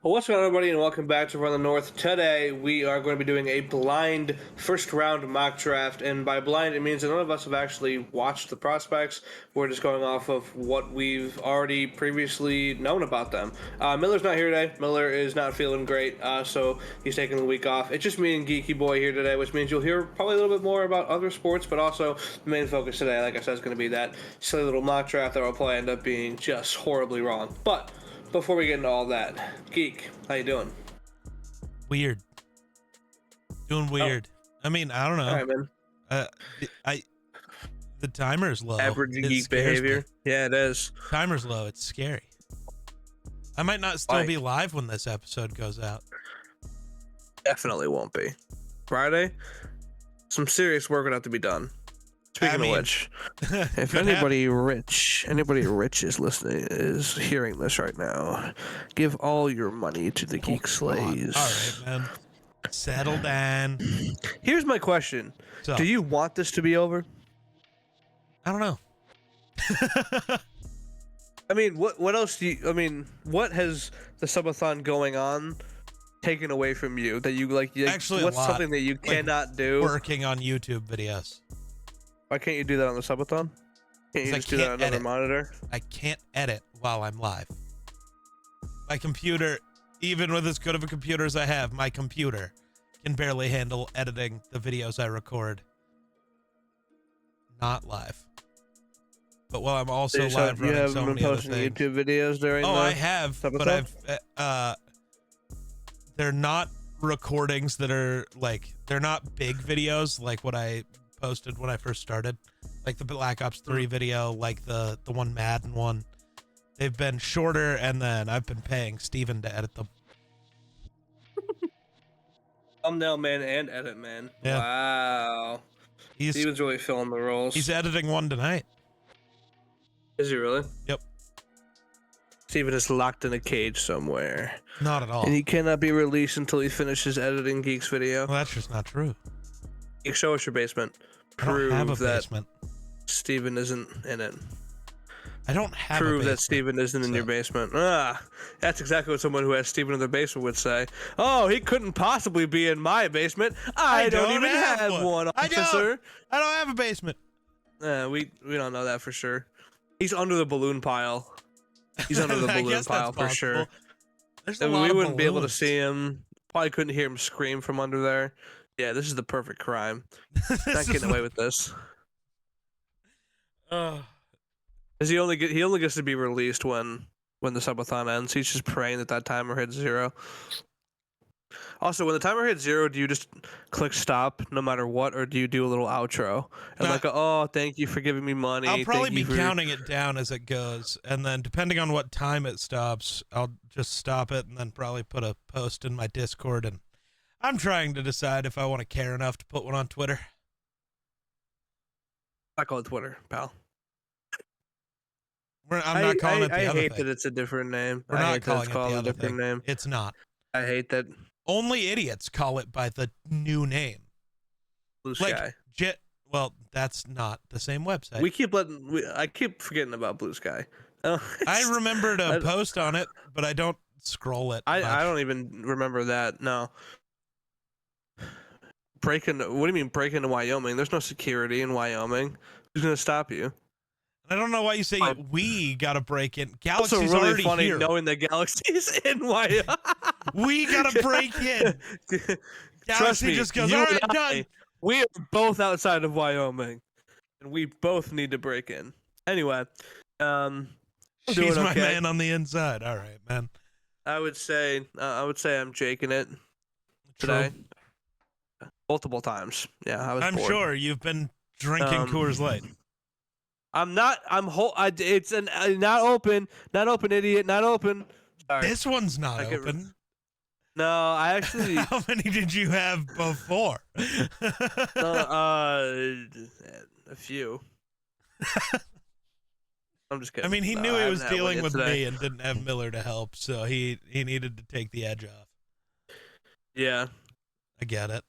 Well, what's going on, everybody, and welcome back to Run the North. Today, we are going to be doing a blind first-round mock draft, and by blind, it means that none of us have actually watched the prospects. We're just going off of what we've already previously known about them. Miller's not here today. Miller is not feeling great, so he's taking the week off. It's just me and Geeky Boy here today, which means you'll hear probably a little bit more about other sports, but also the main focus today, like I said, is going to be that silly little mock draft that will probably end up being just horribly wrong. But before we get into all that, Geek, how you doing? Weird. Doing weird. I mean, I don't know. All right, man. The timer's low. Average It geek scares behavior. me. Yeah, it is. Timer's low. It's scary. I might not still be live when this episode goes out. Definitely won't be. Friday, some serious work would have to be done. Speaking of which, if anybody rich is listening, is hearing this right now, give all your money to the Geek Slays. All right, man. Settle down. Here's my question. So, do you want this to be over? I don't know. I mean, what else do you... I mean, what has the subathon going on taken away from you that you like? Actually, what's something that you cannot do? Working on YouTube videos. Why can't you do that on the subathon? Can't you just do that on another monitor? I can't edit while I'm live. My computer, even with as good of a computer as I have, my computer can barely handle editing the videos I record. Not live. But while I'm also live running so many other things. YouTube videos during I have, subathon? but they're not recordings that are like, they're not big videos like what I posted when I first started, like the Black Ops 3 video, like the one Madden one. They've been shorter, and then I've been paying Steven to edit them. Thumbnail man and edit man. Yeah. Wow. Steven's really filling the roles. He's editing one tonight. Is he really? Yep. Steven is locked in a cage somewhere. Not at all. And he cannot be released until he finishes editing Geek's video. Well, that's just not true. Geek, show us your basement. Prove that basement. Steven isn't in it. I don't have Prove that Steven isn't in your basement. That's exactly what someone who has Steven in their basement would say. Oh, he couldn't possibly be in my basement. I don't even have one, officer. I don't have a basement. We don't know that for sure. He's under the balloon pile. He's under the balloon pile for sure. There's we wouldn't be able to see him. Probably couldn't hear him scream from under there. Yeah, this is the perfect crime. Not getting away with this. He only gets to be released when the subathon ends. He's just praying that timer hits 0. Also, when the timer hits 0, do you just click stop no matter what, or do you do a little outro and oh, thank you for giving me money? I'll probably be counting it down as it goes, and then depending on what time it stops, I'll just stop it and then probably put a post in my Discord. And I'm trying to decide if I want to care enough to put one on Twitter. I call it Twitter, pal. I'm not calling it the other thing. I hate that it's a different name. We're not calling it the other thing. Name. It's not. I hate that. Only idiots call it by the new name. Blue Sky. Well, that's not the same website. I keep forgetting about Blue Sky. I remember to post on it, but I don't scroll it. I don't even remember that. No. What do you mean break into Wyoming? There's no security in Wyoming. Who's gonna stop you? I don't know why you say we gotta break in. Galaxy's also really already funny here. Knowing the Galaxy's in Wyoming. We gotta break in. Trust me, just goes, all right, done. We are both outside of Wyoming, and we both need to break in. Anyway, she's my man on the inside. All right, man. I would say I'm jaking it today. Multiple times. Yeah, I'm bored. Sure you've been drinking Coors Light. I'm not. It's not open. Not open, idiot. Not open. Sorry. This one's not open. No, I actually. How many did you have before? A few. I'm just kidding. I mean, he knew he was dealing with me and didn't have Miller to help, so he needed to take the edge off. Yeah, I get it.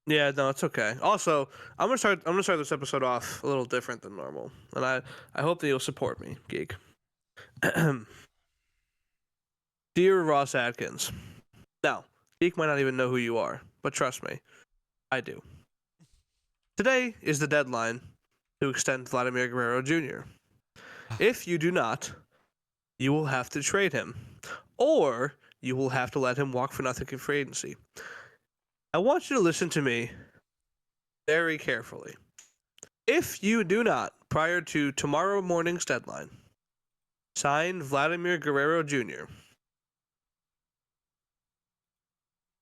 Yeah, no, it's okay. Also, I'm gonna start this episode off a little different than normal, and I hope that you'll support me, Geek. Dear Ross Atkins, now, Geek might not even know who you are, but trust me, I do. Today is the deadline to extend Vladimir Guerrero Jr. If you do not, you will have to trade him, or you will have to let him walk for nothing in free agency. I want you to listen to me very carefully. If you do not, prior to tomorrow morning's deadline, sign Vladimir Guerrero Jr.,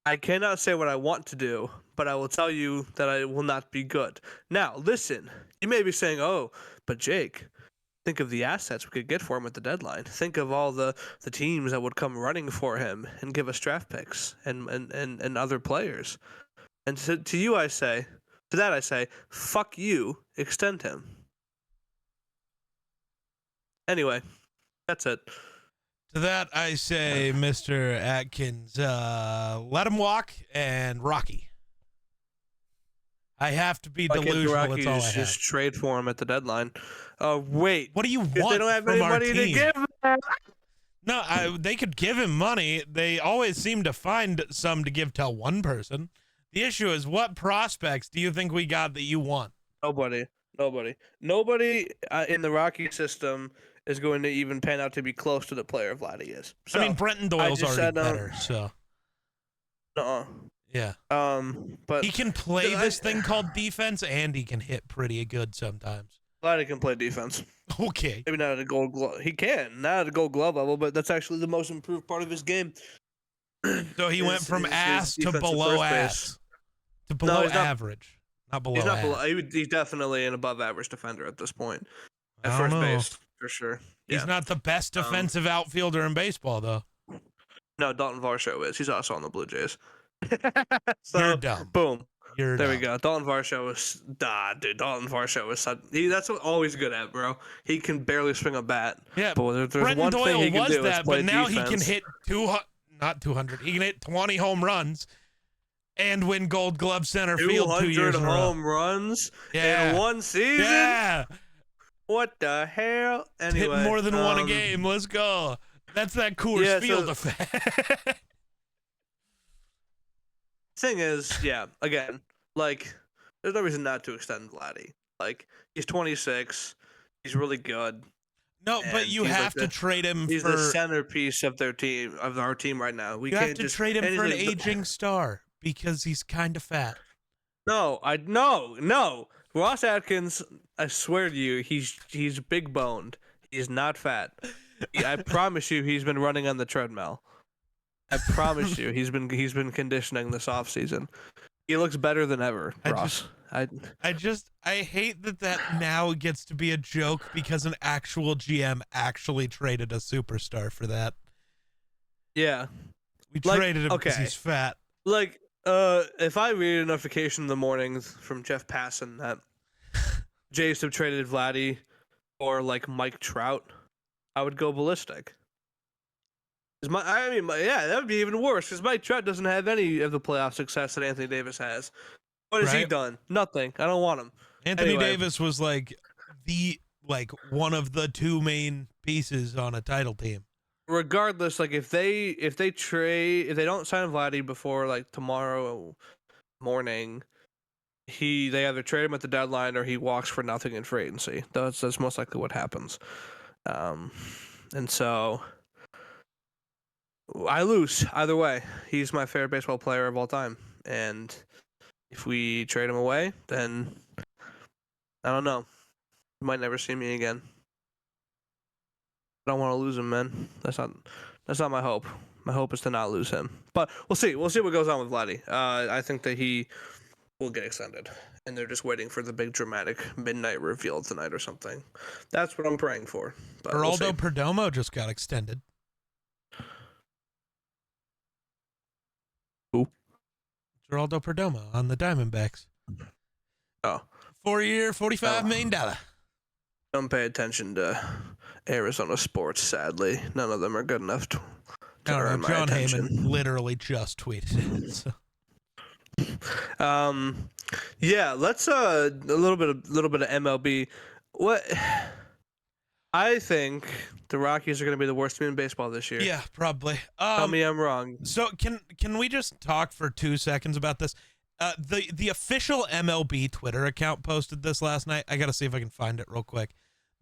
I cannot say what I want to do, but I will tell you that I will not be good. Now, listen, you may be saying, oh, but Jake, think of the assets we could get for him at the deadline. Think of all the teams that would come running for him and give us draft picks and other players. And to you I say, to that I say, fuck you, extend him. Anyway, that's it. To that I say, Mr. Atkins, let him walk, and Rocky. I have to be delusional. That's all I have. Just trade for him at the deadline. Wait. What do you want they don't have from any our money team? to give him. No, they could give him money. They always seem to find some to give to one person. The issue is, what prospects do you think we got that you want? Nobody in the Rocky system is going to even pan out to be close to the player Vladdy is. So, I mean, Brenton Doyle's already better, so. Yeah. But he can play this thing called defense, and he can hit pretty good sometimes. Vladdy can play defense. Okay. Maybe not at a Gold Glove. He can, not at a Gold Glove level, but that's actually the most improved part of his game. So he went from ass to below ass. To below average. Not below he's not ass. below. He's definitely an above average defender at this point. At first base, for sure. He's not the best defensive outfielder in baseball, though. No, Dalton Varsho is. He's also on the Blue Jays. So, you're dumb. Boom. You're there dumb. We go. Dalton Varsho is dude. Dalton Varsho is that's what always good at, bro. He can barely swing a bat. Yeah, but there's Brenton one Doyle thing he can was do that, is play but now defense. he can hit 200. He can hit 20 home runs and win Gold Glove center field 2 years in a row. 200 home runs in one season. Yeah. What the hell? Anyway, hit more than one a game. Let's go. That's that Coors Field effect. Thing is, again, like, there's no reason not to extend Vladdy. Like, he's 26. He's really good. No, but you have to trade him he's for... the centerpiece of their team, of our team right now. We can't just trade him for an aging star because he's kind of fat. No. Ross Atkins, I swear to you, he's big boned. He's not fat. I promise you, he's been running on the treadmill. I promise you, he's been conditioning this offseason. He looks better than ever, Ross. I hate that now gets to be a joke because an actual GM actually traded a superstar for that. Yeah. We traded him because he's fat. Like, if I read a notification in the mornings from Jeff Passan that Jays have traded Vladdy or like Mike Trout, I would go ballistic. That would be even worse because Mike Trout doesn't have any of the playoff success that Anthony Davis has. What has he done? Nothing. I don't want him. Anthony Davis was like one of the two main pieces on a title team. Regardless, like if they don't sign Vladdy before like tomorrow morning, they either trade him at the deadline or he walks for nothing in free agency. That's most likely what happens. And so I lose either way. He's my favorite baseball player of all time, and if we trade him away, then I don't know. You might never see me again. I don't want to lose him, man. That's not my hope. My hope is to not lose him. But we'll see. We'll see what goes on with Vladdy. I think that he will get extended, and they're just waiting for the big dramatic midnight reveal tonight or something. That's what I'm praying for. But Geraldo Perdomo just got extended. Who? Geraldo Perdomo on the Diamondbacks. Oh. 4-year, $45 million. Don't pay attention to Arizona sports, sadly. None of them are good enough to earn my attention. John Heyman literally just tweeted it. So. Yeah, let's a little bit of MLB. What I think the Rockies are going to be the worst team in baseball this year. Yeah, probably. Tell me I'm wrong. So can we just talk for 2 seconds about this? The official MLB Twitter account posted this last night. I got to see if I can find it real quick.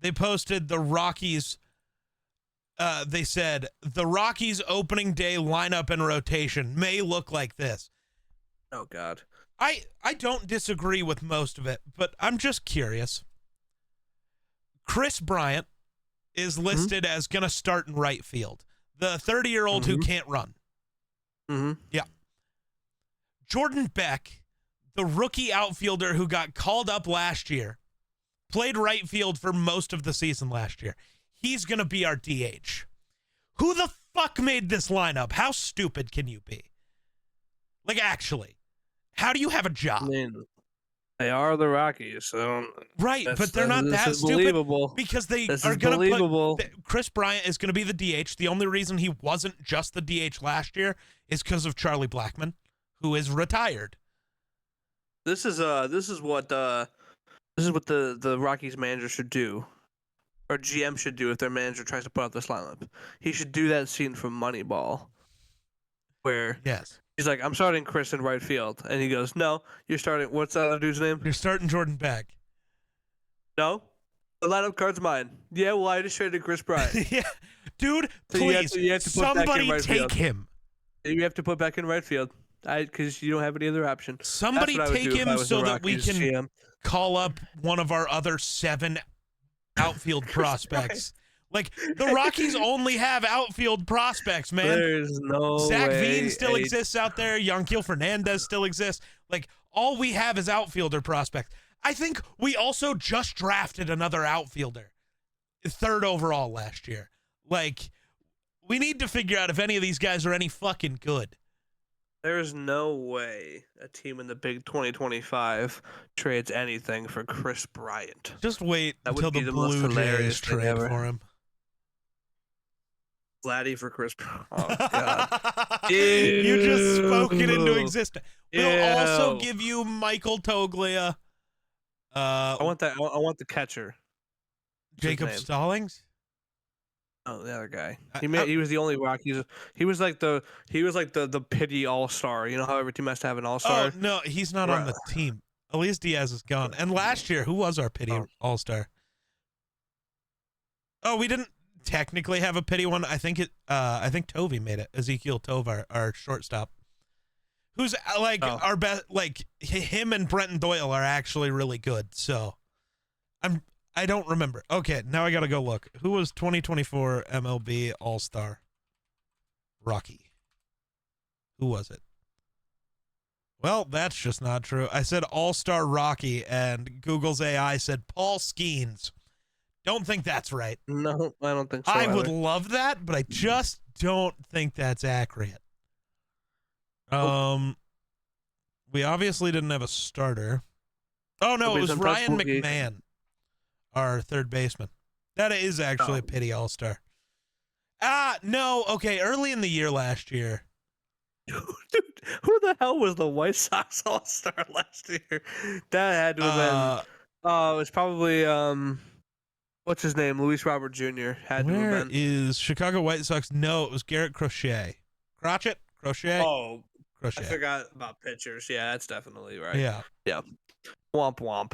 They posted the Rockies. They said the Rockies opening day lineup and rotation may look like this. Oh God. I don't disagree with most of it, but I'm just curious. Chris Bryant is listed as going to start in right field. The 30-year-old who can't run. Yeah. Jordan Beck, the rookie outfielder who got called up last year, played right field for most of the season last year. He's going to be our DH. Who the fuck made this lineup? How stupid can you be? Like, actually, how do you have a job? I mean, they are the Rockies, so right, but they're not that stupid believable. because they This are is going to believable. put Chris Bryant is going to be the DH. The only reason he wasn't just the DH last year is because of Charlie Blackmon, who is retired. This is what the Rockies manager should do, or GM should do if their manager tries to put out this lineup. He should do that scene from Moneyball, where Yes. he's like, "I'm starting Chris in right field," and he goes, "No, you're starting. What's that other dude's name? You're starting Jordan Beck. No, the lineup card's mine. Yeah, well, I just traded Chris Bryant. Yeah. Dude, So please, you have to put Beck in somebody right take field. him. You have to put back in right field, because you don't have any other option. Somebody That's what I would take do if I him was so the that we Rockies can GM. call up one of our other 7 outfield prospects. Like, the Rockies only have outfield prospects, man. There's no Zach way Veen still a- exists out there. Yanquiel Fernandez still exists. Like, all we have is outfielder prospects. I think we also just drafted another outfielder, 3rd overall last year. Like, we need to figure out if any of these guys are any fucking good. There's no way a team in the Big 2025 trades anything for Chris Bryant. Just wait That would until be the the most Blue hilarious Jays thing trade ever. for him. Vladdy for Chris Bryant. Oh God. You just spoke it into Ew. existence. We'll also Ew. give you Michael Toglia. I want that. I want the catcher. What's his Jacob name? Stallings. Oh, the other guy. I- He was the only Rockies. He was like the pity all-star. You know how every team has to have an Oh all-star. no, he's not on the team. Elias Diaz is gone. And last year, who was our pity all-star? Oh, we didn't technically have a pity one. I think Tovey made it. Ezekiel Tovar, our shortstop, who's like our best. Like him and Brenton Doyle are actually really good. So I don't remember. Okay, now I gotta go look. Who was 2024 MLB All-Star? Rocky. Who was it? Well, that's just not true. I said All-Star Rocky, and Google's AI said Paul Skeens. Don't think that's right. No, I don't think so. I either. would love that, but I just don't think that's accurate. We obviously didn't have a starter. Oh no, it was Ryan McMahon, our 3rd baseman. That is actually a pity all-star. No, okay, early in the year last year. Dude, who the hell was the White Sox all-star last year? That had to have been. It was probably what's his name? Luis Robert Jr. Had to Where have been. is Chicago White Sox? No, it was Garrett Crochet. Crochet? Oh, Crochet. I forgot about pitchers. Yeah, that's definitely right. Yeah. Womp womp.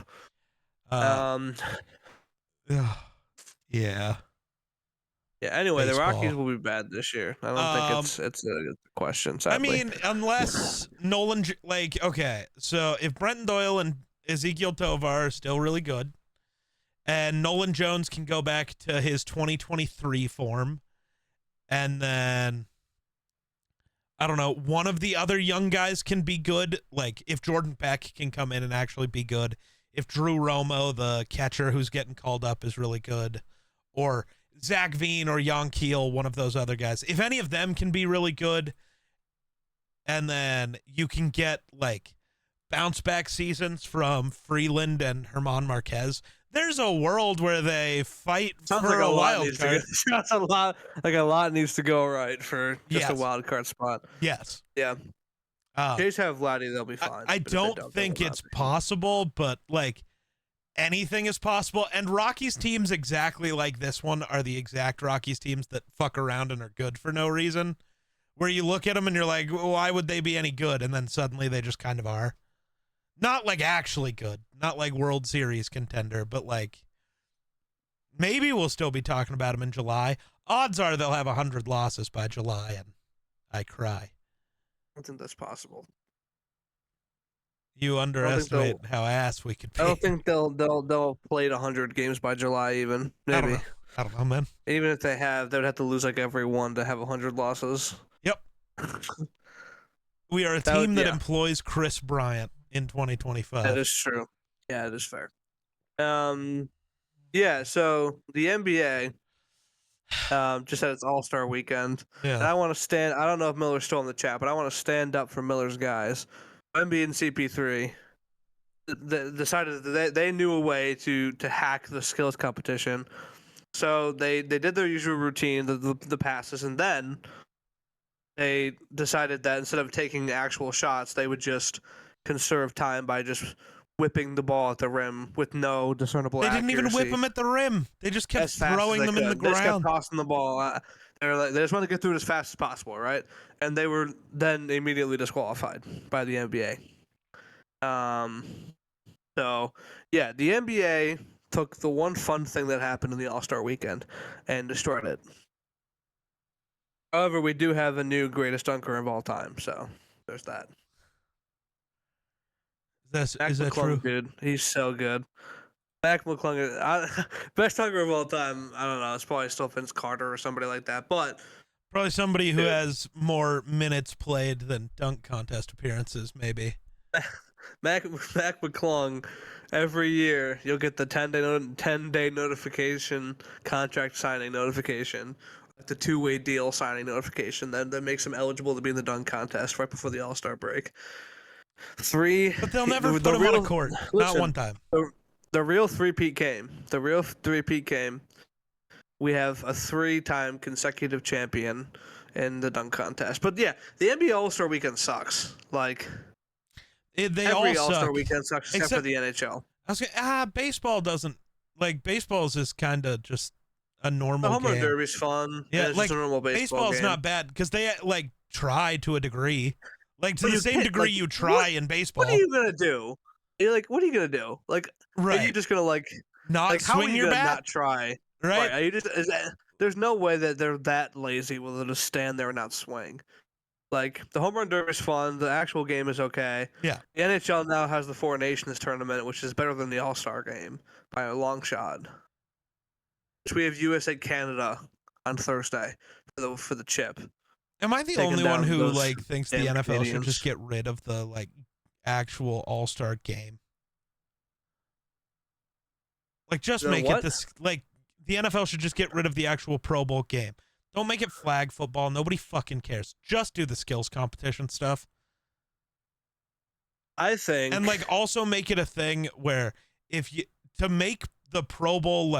Yeah. Yeah. Anyway, Baseball. the Rockies will be bad this year. I don't think it's a question. Sadly. I mean, unless Nolan, okay, so if Brenton Doyle and Ezekiel Tovar are still really good, and Nolan Jones can go back to his 2023 form, and then, I don't know, one of the other young guys can be good, like if Jordan Beck can come in and actually be good, if Drew Romo, the catcher who's getting called up, is really good, or Zach Veen or Yanquiel, one of those other guys. If any of them can be really good, and then you can get like bounce back seasons from Freeland and Herman Marquez, there's a world where they fight Sounds for like a wild card. Sounds a lot like a lot needs to go right for just a Yes. wild card spot. Yes. Yeah. Jays have Vladdy, they'll be fine. I but if they don't they think will not it's be. possible, but like anything is possible. And Rockies teams exactly like this one are the exact Rockies teams that fuck around and are good for no reason. Where you look at them and you're like, why would they be any good? And then suddenly they just kind of are. Not like actually good. Not like World Series contender, but like maybe we'll still be talking about them in July. Odds are they'll have 100 losses by July, and I cry. I think that's possible. You underestimate how ass we could be. I don't think they'll play 100 games by July even. Maybe. I don't know, man. Even if they have, they would have to lose like every one to have 100 losses. Yep. We are a team that employs Chris Bryant in 2025. That is true. Yeah, it is fair. Yeah, so the NBA just had its All-Star weekend. Yeah. And I want to stand. I don't know if Miller's still in the chat, but I want to stand up for Miller's guys. MB and CP3 decided that they knew a way to hack the skills competition. So they did their usual routine, the passes, and then they decided that instead of taking actual shots, they would just conserve time by just whipping the ball at the rim with no discernible accuracy. They didn't even whip them at the rim. They just kept throwing them in the ground. They just kept tossing the ball. They just wanted to get through it as fast as possible, right? And they were then immediately disqualified by the NBA. So, yeah, the NBA took the one fun thing that happened in the All-Star weekend and destroyed it. However, we do have a new greatest dunker of all time, so there's that. Is that true? Dude, he's so good. Mac McClung, best dunker of all time. I don't know. It's probably still Vince Carter or somebody like that, but probably somebody who has more minutes played than dunk contest appearances, maybe. Mac McClung, every year you'll get the 10-day notification, contract signing notification, the 2-way deal signing notification that makes him eligible to be in the dunk contest right before the All-Star break. But they'll never put him on a court. Not one time. The real three-peat game. We have a 3-time consecutive champion in the dunk contest. But yeah, the NBA All-Star weekend sucks. Like every All-Star weekend sucks except for the NHL. I was baseball doesn't Baseball's is kind of just a normal game. The home run derby's fun. Yeah, it's just a normal baseball's game. Not bad because they try to a degree. Like to the same degree you try in baseball. What are you gonna do? What are you gonna do? Are you just gonna not swing your bat? Not try. Right? Are you just? There's no way that they're that lazy will just stand there and not swing. The home run derby is fun. The actual game is okay. Yeah. The NHL now has the Four Nations tournament, which is better than the All-Star game by a long shot. So we have USA Canada on Thursday for the chip. Am I the only one who thinks the NFL should just get rid of the actual All-Star game? Just make it this the NFL should just get rid of the actual Pro Bowl game. Don't make it flag football. Nobody fucking cares. Just do the skills competition stuff. I think. And also make it a thing where to make the Pro Bowl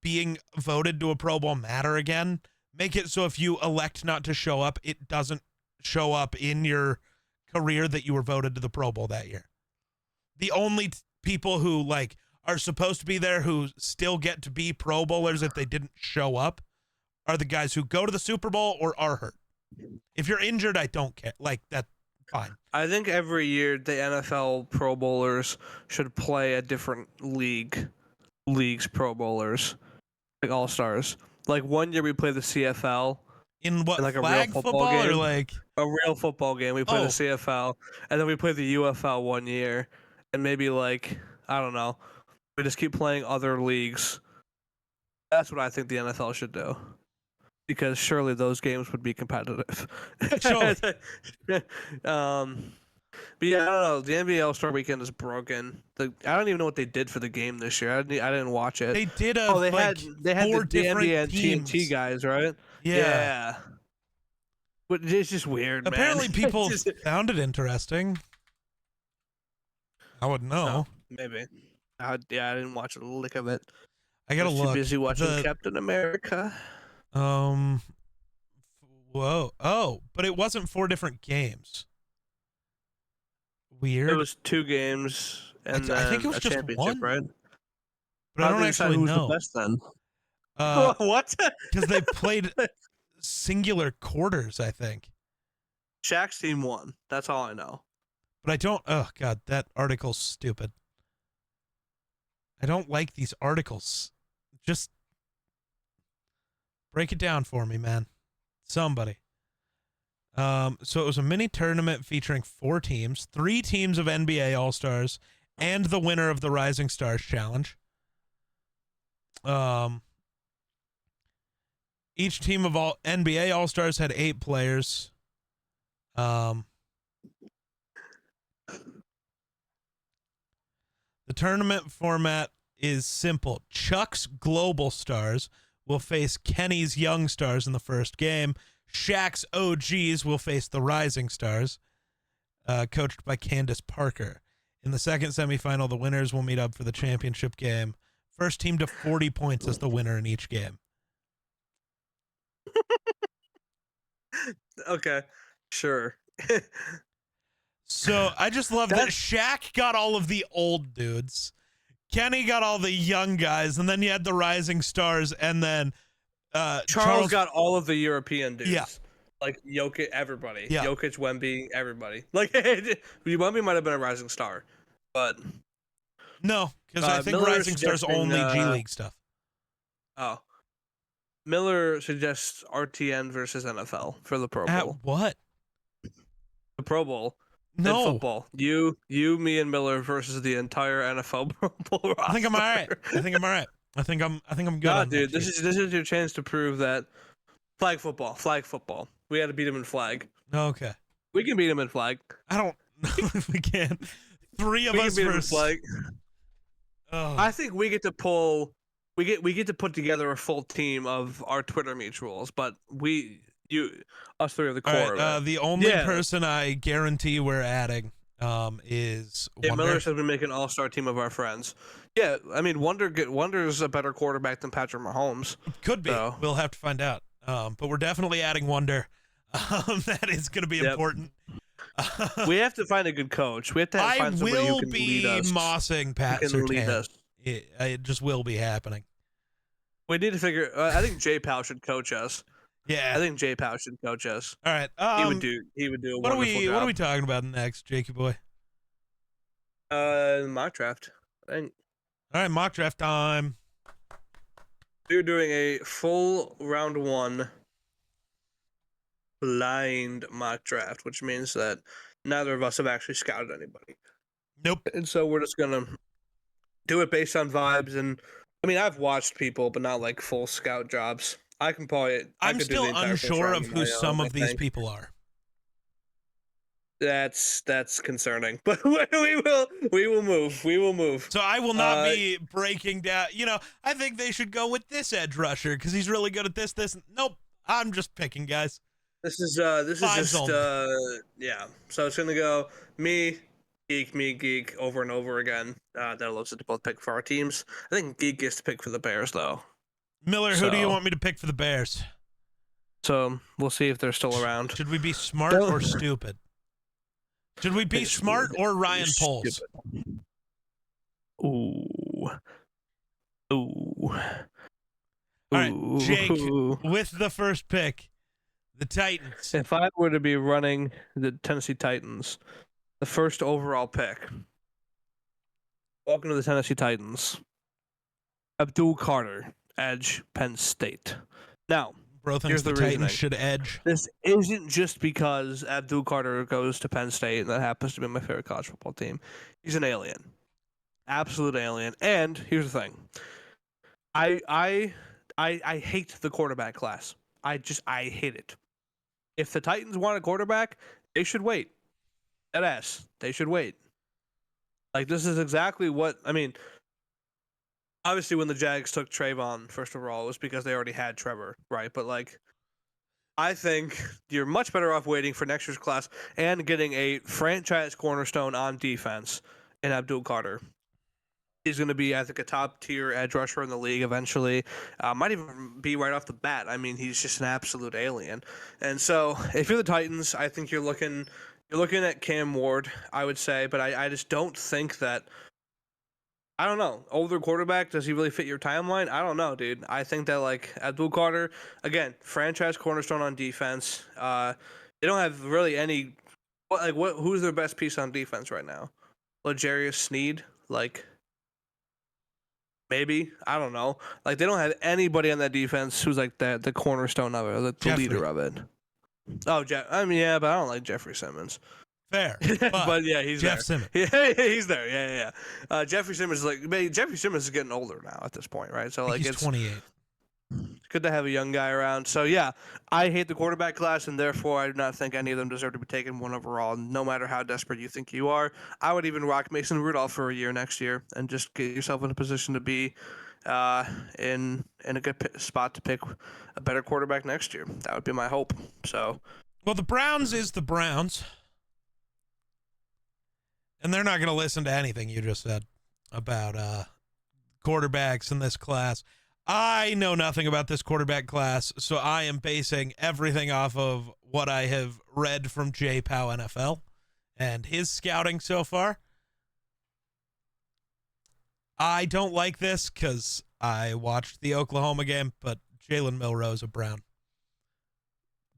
being voted to a Pro Bowl matter again, make it so if you elect not to show up, it doesn't show up in your career that you were voted to the Pro Bowl that year. The only people who are supposed to be there who still get to be Pro Bowlers if they didn't show up are the guys who go to the Super Bowl or are hurt. If you're injured, I don't care. That's fine. I think every year the NFL Pro Bowlers should play a different league's Pro Bowlers, All-Stars. 1 year we play the CFL. In what, a flag real football game. or a real football game? We play the CFL, and then we play the UFL 1 year, and maybe I don't know, we just keep playing other leagues. That's what I think the NFL should do, because surely those games would be competitive. Sure. But yeah, I don't know. The NBA All-Star Weekend is broken. I don't even know what they did for the game this year. I didn't watch it. They did they had four the different NBA and teams. TNT guys, right? Yeah. But it's just weird, Apparently man. people found it interesting. I wouldn't know. No, maybe. I didn't watch a lick of it. I gotta look. Too busy watching Captain America. Whoa. Oh, but it wasn't 4 different games. Weird. It was 2 games and I think it was a just championship, one. right? but I How don't did they decide actually who's the know. best then? Uh, What? because they played singular quarters, I think. Shaq's team won. That's all I know. But I don't. Oh God, that article's stupid. I don't like these articles. Just break it down for me, man. Somebody. So it was a mini tournament featuring 4 teams, 3 teams of NBA All-Stars, and the winner of the Rising Stars Challenge. Each team of all NBA All-Stars had 8 players. The tournament format is simple. Chuck's Global Stars will face Kenny's Young Stars in the first game. Shaq's OGs will face the Rising Stars, coached by Candace Parker. In the second semifinal, the winners will meet up for the championship game. First team to 40 points is the winner in each game. Okay, sure. So I just love that That's- Shaq got all of the old dudes. Kenny got all the young guys, and then you had the Rising Stars, and then Charles got all of the European dudes. Yeah. Like Jokic, everybody. Yeah. Jokic, Wemby, everybody. Like Wemby might have been a rising star, but No, because I think Miller Rising Stars suggesting, only G League stuff. oh, Miller suggests RTN versus NFL for the Pro Bowl. At what? The Pro Bowl. No. In football. You, me, and Miller versus the entire NFL Pro Bowl roster. I think I'm all right. I think I'm good. Nah, on dude, that this shit. is your chance to prove that flag football. We had to beat him in flag. Okay. We can beat him in flag. I don't know if we can. 3 of We can us beat him in versus. flag. Oh. I think we get to pull. We get to put together a full team of our Twitter mutuals, but us 3 are the core. All right, of it. the only Yeah. person I guarantee we're adding is Yeah, Wonder. Miller says we make an all-star team of our friends. Yeah, I mean Wonder's a better quarterback than Patrick Mahomes. Could be. So. We'll have to find out. But we're definitely adding Wonder. That is going to be Yep. important. We have to find a good coach. We have to I find somebody who will can be lead us. mossing Pat Who can lead Surtain. us. It just will be happening. We need to figure. I think J Powell should coach us. Yeah. I think J Powell should coach us. All right. He would do. He would do a What are wonderful we? job. What are we talking about next, Jakey boy? Mock draft. I think All right, mock draft time. we're doing a full round 1 blind mock draft, which means that neither of us have actually scouted anybody. Nope. And so we're just gonna do it based on vibes. And I mean, I've watched people, but not like full scout jobs. I can probably. I I'm could do still the entire first unsure round of on who my some own, of I these think. people are. That's concerning, but we will move. So I will not be breaking down. I think they should go with this edge rusher because he's really good at this. Nope. I'm just picking, guys. This is Fives just only. yeah. So it's gonna go me geek over and over again. That allows us to both pick for our teams. I think geek gets to pick for the Bears though. Miller, who do you So- want me to pick for the Bears? So we'll see if they're still around. Should we be smart or stupid? Should we be smart or Ryan Poles? Ooh. All right, Jake, with the first pick, the Titans. If I were to be running the Tennessee Titans, the first overall pick. Welcome to the Tennessee Titans. Abdul Carter, edge, Penn State. Now, Bro thinks here's the the Titans reasoning. should edge. this isn't just because Abdul Carter goes to Penn State and that happens to be my favorite college football team. He's an alien. Absolute alien. And here's the thing. I hate the quarterback class. I hate it. If the Titans want a quarterback, they should wait. Deadass. They should wait. Like, this is exactly what, I mean, obviously when the Jags took Trayvon, first of all, it was because they already had Trevor, right? But, like, I think you're much better off waiting for next year's class and getting a franchise cornerstone on defense in Abdul Carter. He's going to be, I think, a top-tier edge rusher in the league eventually. Might even be right off the bat. I mean, he's just an absolute alien. And so, if you're the Titans, I think you're looking at Cam Ward, I would say. But I just don't think that I don't know. Older quarterback, does he really fit your timeline? I don't know, dude. I think that like Abdul Carter, again, franchise cornerstone on defense. They don't have really any. Who's their best piece on defense right now? L'Jarius Sneed, like maybe, I don't know. Like they don't have anybody on that defense who's like the cornerstone of it, like the Jeffrey. leader of it. Oh, I mean, yeah, but I don't like Jeffrey Simmons. Fair, but yeah, he's Jeff there. Simmons. Yeah, he's there. Yeah. Jeffrey Simmons is like, Jeffrey Simmons is getting older now at this point, right? So like, he's it's 28. good to have a young guy around. So yeah, I hate the quarterback class, and therefore I do not think any of them deserve to be taken one overall. No matter how desperate you think you are, I would even rock Mason Rudolph for a year next year and just get yourself in a position to be in a good spot to pick a better quarterback next year. That would be my hope. So, well, the Browns is the Browns. And they're not going to listen to anything you just said about quarterbacks in this class. I know nothing about this quarterback class, so I am basing everything off of what I have read from J Pow NFL and his scouting so far. I don't like this because I watched the Oklahoma game, but Jalen Milroe's a Brown.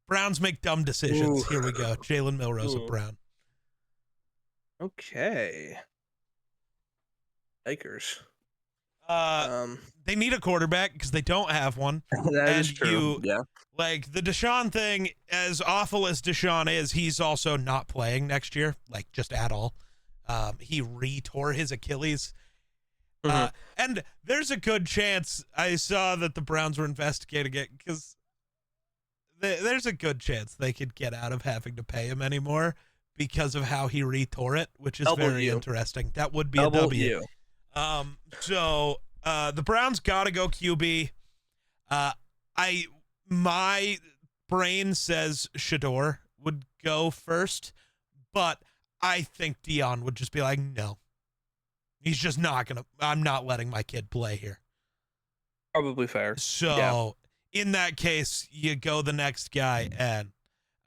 Browns make dumb decisions. Ooh. Here we go. Jalen Milroe's a Brown. Okay. Lakers. They need a quarterback because they don't have one. That is true. Yeah. Like the Deshaun thing, as awful as Deshaun is, he's also not playing next year, like just at all. He re-tore his Achilles. And there's a good chance, I saw that the Browns were investigating it because there's a good chance they could get out of having to pay him anymore because of how he re-tore it, which is very interesting. That would be a W. So the Browns got to go QB. My brain says Shador would go first, but I think Dion would just be like, no. He's just not going to, I'm not letting my kid play here. Probably fair. So in that case, you go the next guy, and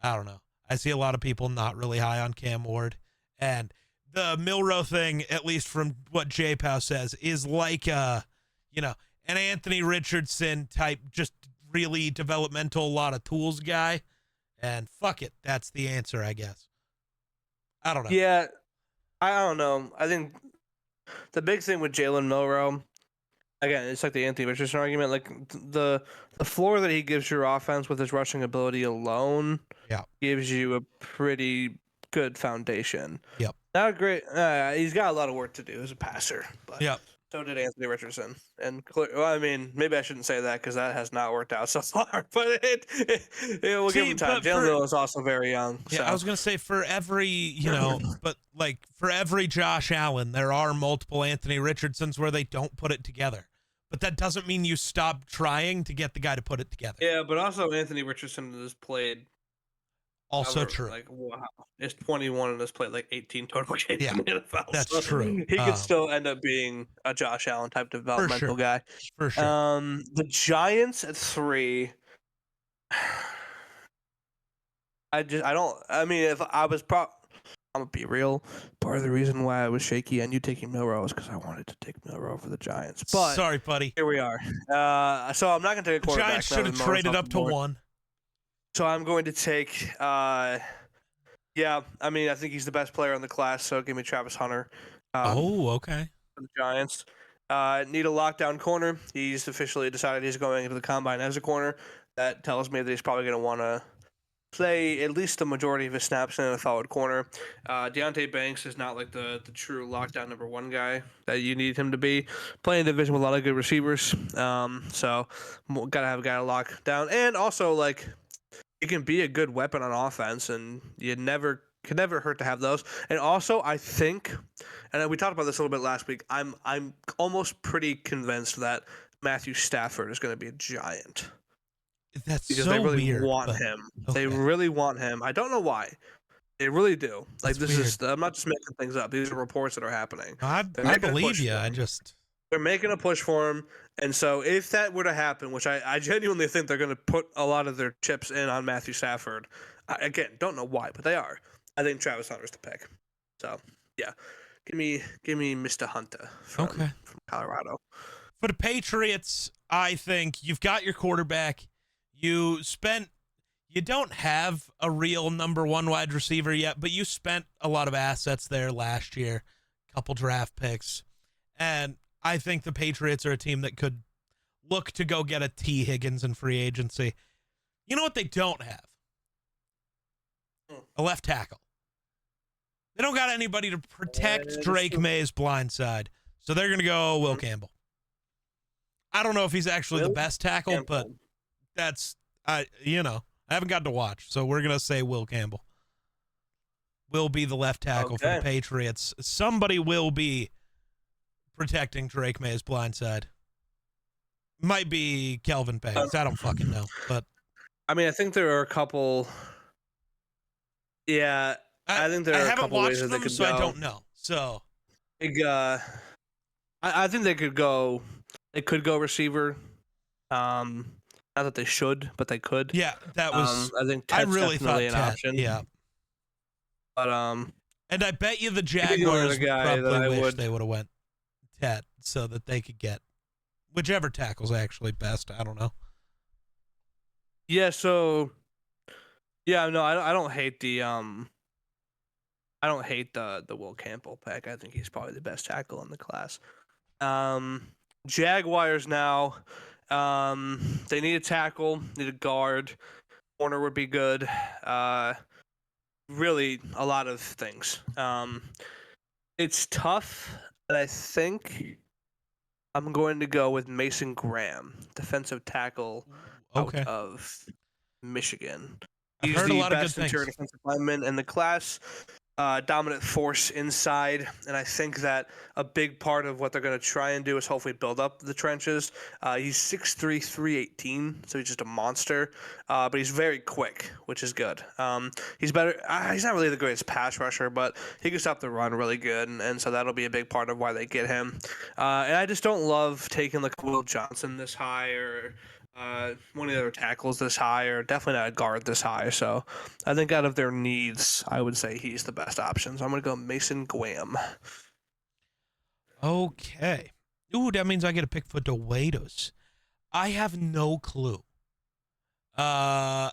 I don't know. I see a lot of people not really high on Cam Ward, and the Milroe thing, at least from what J Pow says, is like an Anthony Richardson type, just really developmental, lot of tools guy. And fuck it, that's the answer, I guess. I don't know. Yeah, I don't know. I think the big thing with Jalen Milroe, again, it's like the Anthony Richardson argument. Like the floor that he gives your offense with his rushing ability alone, gives you a pretty good foundation. Yep. Not great. He's got a lot of work to do as a passer, but so did Anthony Richardson. And I mean, maybe I shouldn't say that because that has not worked out so far. But we'll give him time. Jalen Milroe is also very young. Yeah, so. I was gonna say for every but like for every Josh Allen, there are multiple Anthony Richardsons where they don't put it together. But that doesn't mean you stop trying to get the guy to put it together. Yeah, but also Anthony Richardson has played. Also true. Like, wow. It's 21 and has played like 18 total games in the NFL. That's true. He could still end up being a Josh Allen type developmental guy. For sure. The Giants at 3. I mean, if I was I'm gonna be real. Part of the reason why I was shaky on you taking Milroe is because I wanted to take Milroe for the Giants. But sorry, buddy. Here we are. So I'm not gonna take a quarterback. The Giants should have traded up to 1. So I'm going to take. I mean, I think he's the best player in the class. So give me Travis Hunter. Okay. For the Giants. Need a lockdown corner. He's officially decided he's going into the combine as a corner. That tells me that he's probably going to want to play at least the majority of his snaps in a solid corner. Deontay Banks is not like the true lockdown number 1 guy that you need him to be. Playing division with a lot of good receivers. So got to have a guy to lock down. And also, like, it can be a good weapon on offense, and you can never hurt to have those. And also, I think, and we talked about this a little bit last week, I'm almost pretty convinced that Matthew Stafford is going to be a Giant. That's because so they really weird, want him. Okay. They really want him. I don't know why. They really do. Like, That's weird. I'm not just making things up. These are reports that are happening. I believe you. They're making a push for him. And so if that were to happen, which I genuinely think they're going to put a lot of their chips in on Matthew Stafford. Again, don't know why, but they are. I think Travis Hunter's the pick. So, yeah. Give me Mr. Hunter from Colorado. For the Patriots, I think you've got your quarterback. You don't have a real number one wide receiver yet, but you spent a lot of assets there last year, couple draft picks. And I think the Patriots are a team that could look to go get a T. Higgins in free agency. You know what they don't have? A left tackle. They don't got anybody to protect Drake May's blind side. So they're going to go Will Campbell. I don't know if he's actually the best tackle, but that's, I haven't gotten to watch. So we're going to say Will Campbell will be the left tackle for the Patriots. Somebody will be protecting Drake May's blind side. Might be Kelvin Banks. I don't fucking know. But I mean, I think there are a couple. Yeah, I think there are a couple ways that they could go. I don't know. So, I think they could go. They could go receiver. Not that they should, but they could. Yeah, that was. I think Ted's really definitely thought an Ted, option. Yeah, but and I bet you the Jaguars would probably wish they would have went Ted so that they could get whichever tackle's actually best. I don't know. Yeah. So. Yeah. No. I don't hate the I don't hate the Will Campbell pick. I think he's probably the best tackle in the class. Jaguars now. They need a tackle, need a guard. Corner would be good. Really, a lot of things. It's tough, but I think I'm going to go with Mason Graham, defensive tackle out of Michigan. He's heard the a lot of best good interior things. defensive lineman in the class. Dominant force inside, and I think that a big part of what they're going to try and do is hopefully build up the trenches. He's 6'3", 318, so he's just a monster, but he's very quick, which is good. He's better. He's not really the greatest pass rusher, but he can stop the run really good, and so that'll be a big part of why they get him. And I just don't love taking like Will Johnson this high or one of the other tackles this high, or definitely not a guard this high. So I think out of their needs, I would say he's the best option. So I'm going to go Mason Graham. Okay. Ooh, that means I get a pick for Dewaitos. I have no clue. If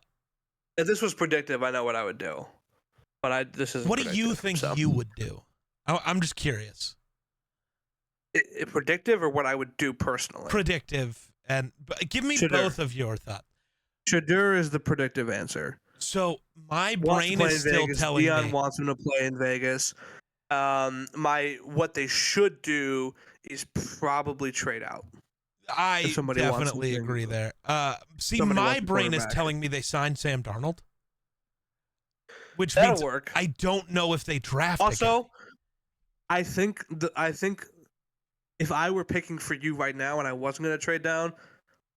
this was predictive, I know what I would do. But this is. What do you think you would do? I'm just curious. Predictive or what I would do personally? Predictive. And give me both of your thoughts. Shadur is the predictive answer. So my brain is still telling me. Dion wants him to play in Vegas. What they should do is probably trade out. I definitely agree there. See, my brain is telling me they signed Sam Darnold, which means work. I don't know if they draft. Also, I think if I were picking for you right now and I wasn't going to trade down,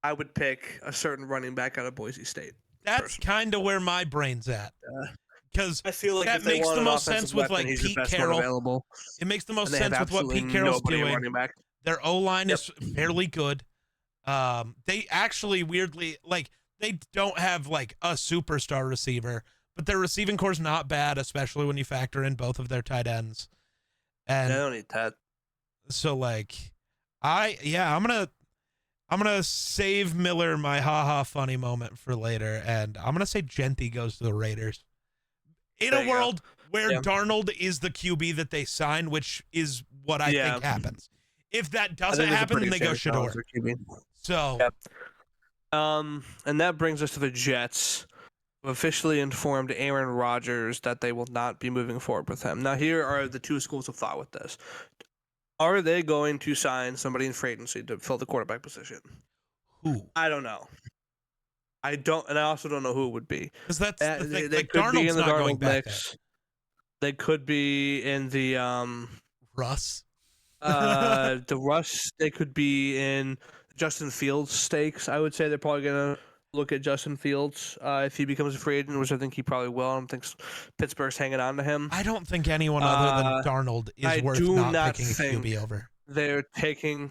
I would pick a certain running back out of Boise State. That's kind of where my brain's at. Because I feel like that makes the most sense with like Pete Carroll. It makes the most sense with what Pete Carroll's doing. Their O-line is fairly good. They actually weirdly, like, they don't have like a superstar receiver, but their receiving core is not bad, especially when you factor in both of their tight ends. And they don't need that. So like, I'm gonna save Miller my haha funny moment for later, and I'm gonna say Genty goes to the Raiders. In a world where Darnold is the QB that they sign, which is what I think happens. If that doesn't happen, then they go Shador. So, and that brings us to the Jets, who officially informed Aaron Rodgers that they will not be moving forward with him. Now, here are the two schools of thought with this. Are they going to sign somebody in free agency to fill the quarterback position? Who? I don't know. I also don't know who it would be. Because that's the thing. They like, could Darnold's be in the not Darnold going back mix. there. They could be in the Russ. The Russ. They could be in Justin Fields stakes. I would say they're probably gonna look at Justin Fields if he becomes a free agent, which I think he probably will. I don't think Pittsburgh's hanging on to him. I don't think anyone other than Darnold is worth not picking a QB over. They're taking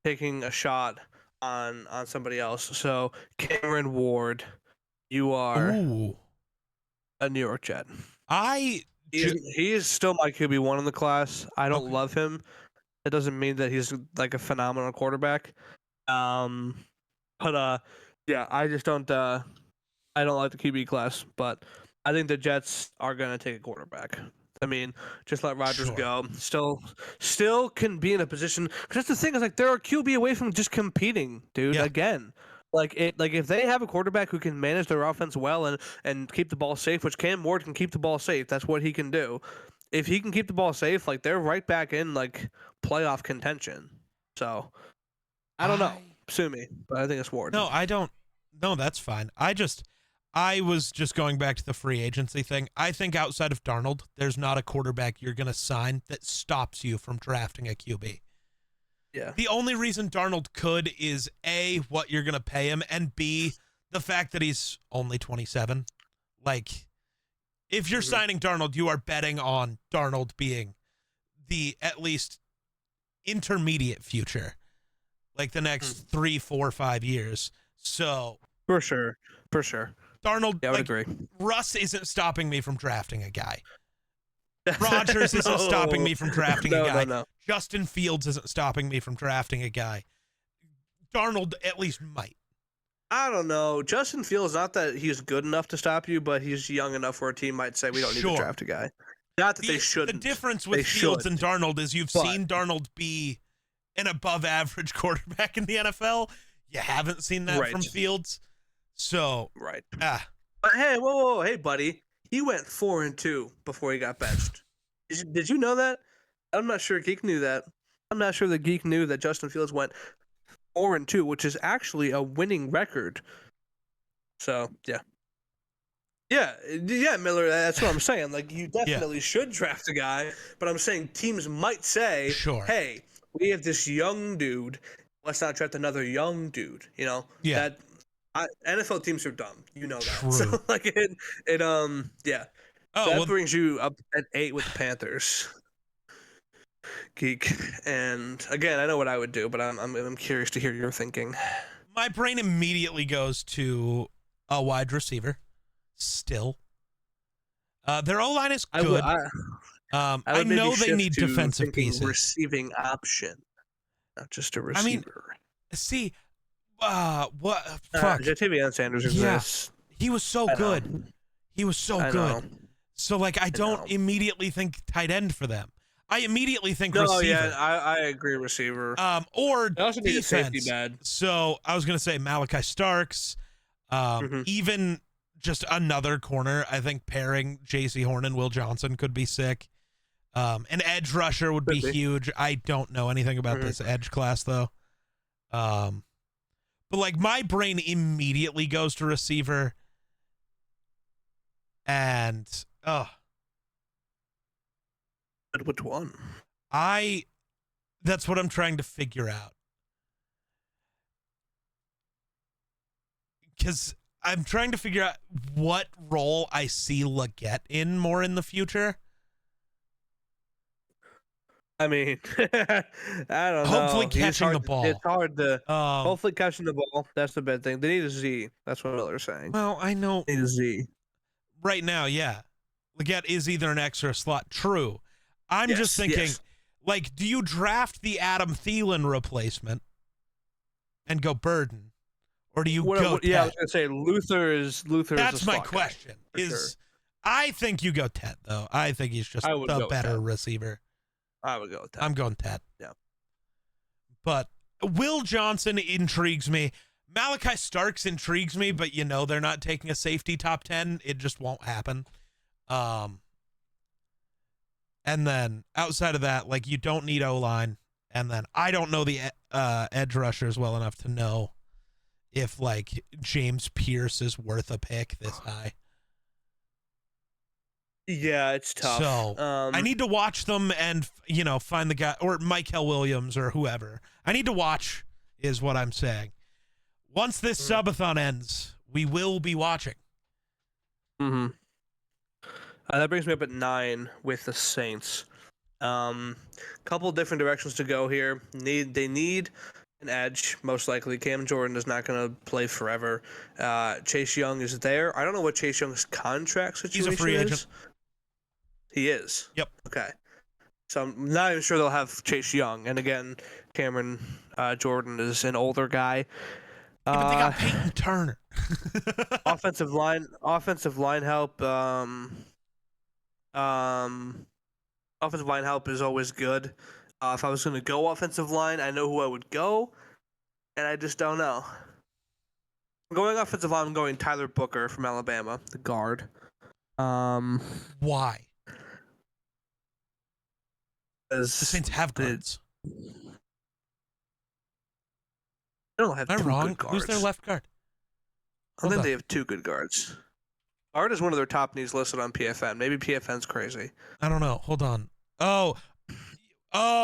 a shot on somebody else. So Cameron Ward, you are a New York Jet. I He is still my QB1 in the class. I don't Okay. love him. It doesn't mean that he's like a phenomenal quarterback. Um, but yeah, I just don't. I don't like the QB class, but I think the Jets are gonna take a quarterback. I mean, just let Rodgers Sure. go. Still can be in a position. Because that's the thing is like they're a QB away from just competing, dude. Yeah. Again, like if they have a quarterback who can manage their offense well and keep the ball safe, which Cam Ward can keep the ball safe. That's what he can do. If he can keep the ball safe, like they're right back in like playoff contention. So I don't know. I Sue me, but I think it's Ward. No, I don't. No, that's fine. I was just going back to the free agency thing. I think outside of Darnold, there's not a quarterback you're going to sign that stops you from drafting a QB. Yeah. The only reason Darnold could is A, what you're going to pay him, and B, the fact that he's only 27. Like, if you're signing Darnold, you are betting on Darnold being the at least intermediate future, like the next 3, 4, 5 years. So For sure. For sure. Darnold, Yeah, I would like, agree. Russ isn't stopping me from drafting a guy. Rodgers isn't stopping me from drafting a guy. No. Justin Fields isn't stopping me from drafting a guy. Darnold at least might. I don't know. Justin Fields, not that he's good enough to stop you, but he's young enough where a team might say we don't need to Sure. draft a guy. Not that they shouldn't. The difference with They Fields should, and Darnold is you've but- seen Darnold be an above average quarterback in the NFL. You haven't seen that Right. from Fields. So, Right. Ah, But hey, whoa, hey, buddy. He went 4-2 before he got benched. Did you know that? I'm not sure Geek knew that. I'm not sure the Geek knew that Justin Fields went 4-2, which is actually a winning record. So yeah. Yeah, Miller. That's what I'm saying. Like, you definitely should draft a guy, but I'm saying teams might say, Sure. "Hey, we have this young dude. Let's not draft another young dude." You know, Yeah. NFL teams are dumb. You know that. True. So like yeah. oh, So that well, brings you up at 8 with the Panthers. Geek. And again, I know what I would do, but I'm curious to hear your thinking. my brain immediately goes to a wide receiver. Still, their O line is good. I would maybe know they shift need to defensive thinking pieces. receiving option, not just a receiver. I mean, See, what? Fuck. Jatavian Sanders Yeah. exists. He was so I know. good. He was so I good. know. So like, I don't know. immediately think tight end for them. I immediately think No, receiver. yeah, I agree. Receiver. Or They also need a safety defense. bad. So I was gonna say Malachi Starks. Mhm. Even just another corner. I think pairing J.C. Horn and Will Johnson could be sick. An edge rusher would be Could be. huge. I don't know anything about this edge class though. But like my brain immediately goes to receiver. And But which one? that's what I'm trying to figure out. Because I'm trying to figure out what role I see Leggett in more in the future. I mean, I don't know. Hopefully He's catching the hard- ball. It's hard to. Um, Hopefully catching the ball. That's the bad thing. They need a Z. That's what Miller's saying. well, I know They need a Z. right now, yeah. Leggett is either an X or a slot. True. I'm just thinking, like, do you draft the Adam Thielen replacement and go Burden? Or do you go Yeah, I Ted? was gonna say Luther. That's is a my slot guy, question. for Is sure. I think you go Ted though. I think he's just I would go the with better Ted. receiver. I would go with that. I'm going Ted. Yeah. But Will Johnson intrigues me. Malachi Starks intrigues me, but you know they're not taking a safety top 10. It just won't happen. And then outside of that, like, you don't need O-line. And then I don't know the edge rushers well enough to know if like James Pierce is worth a pick this high. Yeah, it's tough. So I need to watch them and, you know, find the guy, or Michael Williams or whoever. I need to watch is what I'm saying. Once this subathon ends, we will be watching. Mm-hmm. That brings me up at 9 with the Saints. Couple different directions to go here. They need an edge, most likely. Cam Jordan is not going to play forever. Chase Young is there. I don't know what Chase Young's contract situation He's a free is. agent. He is. Yep. Okay. So I'm not even sure they'll have Chase Young. And again, Cameron Jordan is an older guy. Yeah, but they got Peyton Turner. Offensive line help. Offensive line help is always good. If I was going to go offensive line, I know who I would go, and I just don't know. I'm going offensive line. I'm going Tyler Booker from Alabama, the guard. Why? The The Saints have guards. They don't have Am I two wrong? good guards. Who's their left guard? I think they have two good guards. Guard is one of their top needs listed on PFN. Maybe PFN's crazy. I don't know. Hold on. Oh,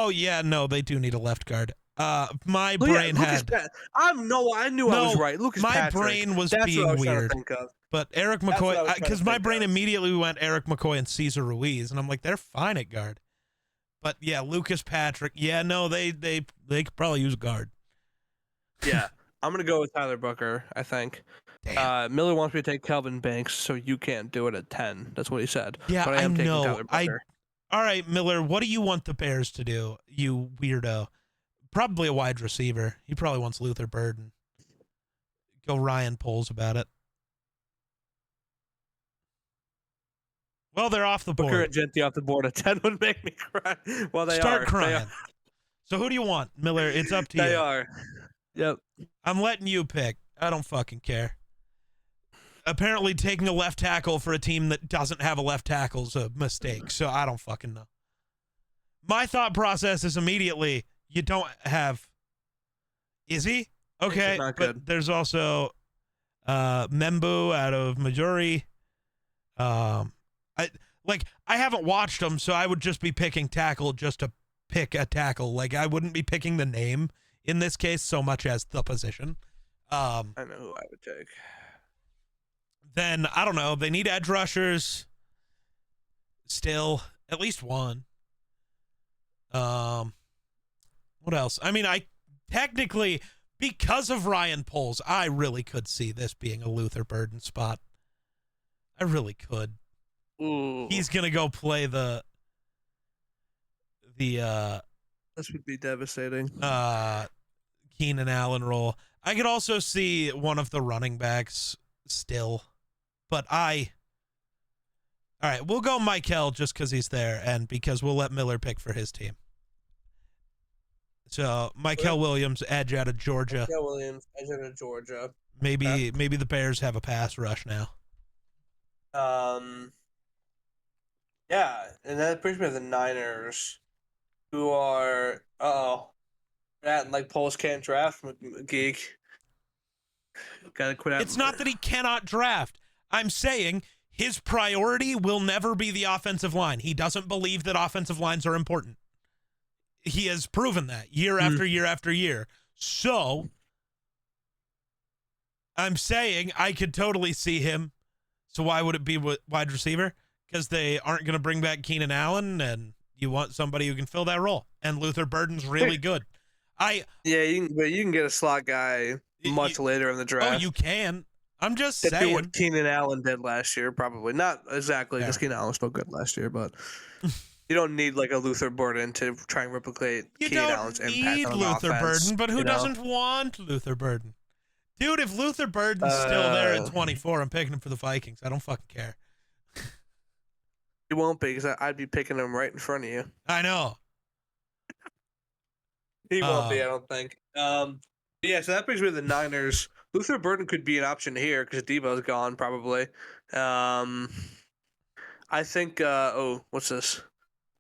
yeah. No, they do need a left guard. My brain had. I knew I was right. Lucas my Patrick. brain was That's being what I was weird. trying to think of. But Eric McCoy, because my brain immediately went Eric McCoy and Cesar Ruiz, and I'm like, they're fine at guard. But yeah, Lucas Patrick. Yeah, no, they could probably use a guard. Yeah, I'm gonna go with Tyler Booker. I think. Miller wants me to take Kelvin Banks, so you can't do it at 10. That's what he said. Yeah, but I am taking Tyler Booker. All right, Miller. What do you want the Bears to do? You weirdo. Probably a wide receiver. He probably wants Luther Burden. Go Ryan Poles about it. Well, they're off the board. Booker and Genti off the board at 10 would make me cry. Well, they Start are. crying. So who do you want, Miller? It's up to you. They are. Yep. I'm letting you pick. I don't fucking care. Apparently, taking a left tackle for a team that doesn't have a left tackle is a mistake, so I don't fucking know. My thought process is immediately, you don't have... Is he? Okay, not but good. there's also Membu out of Missouri. I haven't watched them, so I would just be picking tackle just to pick a tackle. Like, I wouldn't be picking the name in this case so much as the position. I know who I would take. Then, I don't know, they need edge rushers. Still, at least one. What else? I mean, I technically, because of Ryan Poles, I really could see this being a Luther Burden spot. I really could. Ooh. He's gonna go play the This would be devastating. Keenan Allen role. I could also see one of the running backs still, but all right, we'll go Michael just because he's there and because we'll let Miller pick for his team. So Michael Williams, edge out of Georgia. Michael Williams, edge out of Georgia. Maybe the Bears have a pass rush now. Yeah, and that brings me to the Niners, who are that like Poles can't draft Geek. Gotta quit. It's not that he cannot draft. I'm saying his priority will never be the offensive line. He doesn't believe that offensive lines are important. He has proven that year after year after year. So I'm saying I could totally see him. So why would it be wide receiver? Because they aren't going to bring back Keenan Allen, and you want somebody who can fill that role. And Luther Burden's really good. You can get a slot guy much later in the draft. Oh, you can. I'm just do saying. what Keenan Allen did last year, probably not exactly because Keenan Allen was still good last year, but you don't need like a Luther Burden to try and replicate Keenan Allen's impact on Luther offense. Burden, but who doesn't want Luther Burden? Dude, if Luther Burden's still there at 24, I'm picking him for the Vikings. I don't fucking care. He won't be because I'd be picking him right in front of you. I know. He won't be, I don't think. Yeah, so that brings me to the Niners. Luther Burden could be an option here because Debo's gone probably. I think. What's this?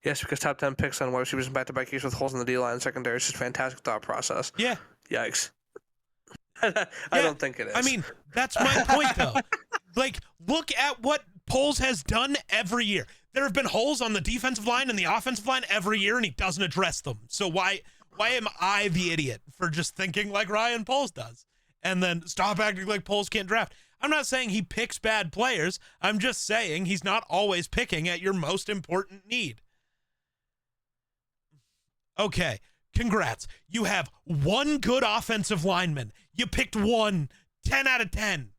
Yes, because top 10 picks on wide receivers and back-to-back years with holes in the D-line and secondary. It's just fantastic thought process. Yeah. Yikes. I don't think it is. I mean, that's my point, though. Like, look at what Poles has done every year. There have been holes on the defensive line and the offensive line every year, and he doesn't address them. So why am I the idiot for just thinking like Ryan Poles does? And then stop acting like Poles can't draft. I'm not saying he picks bad players. I'm just saying he's not always picking at your most important need. Okay, congrats. You have one good offensive lineman. You picked one, 10 out of 10.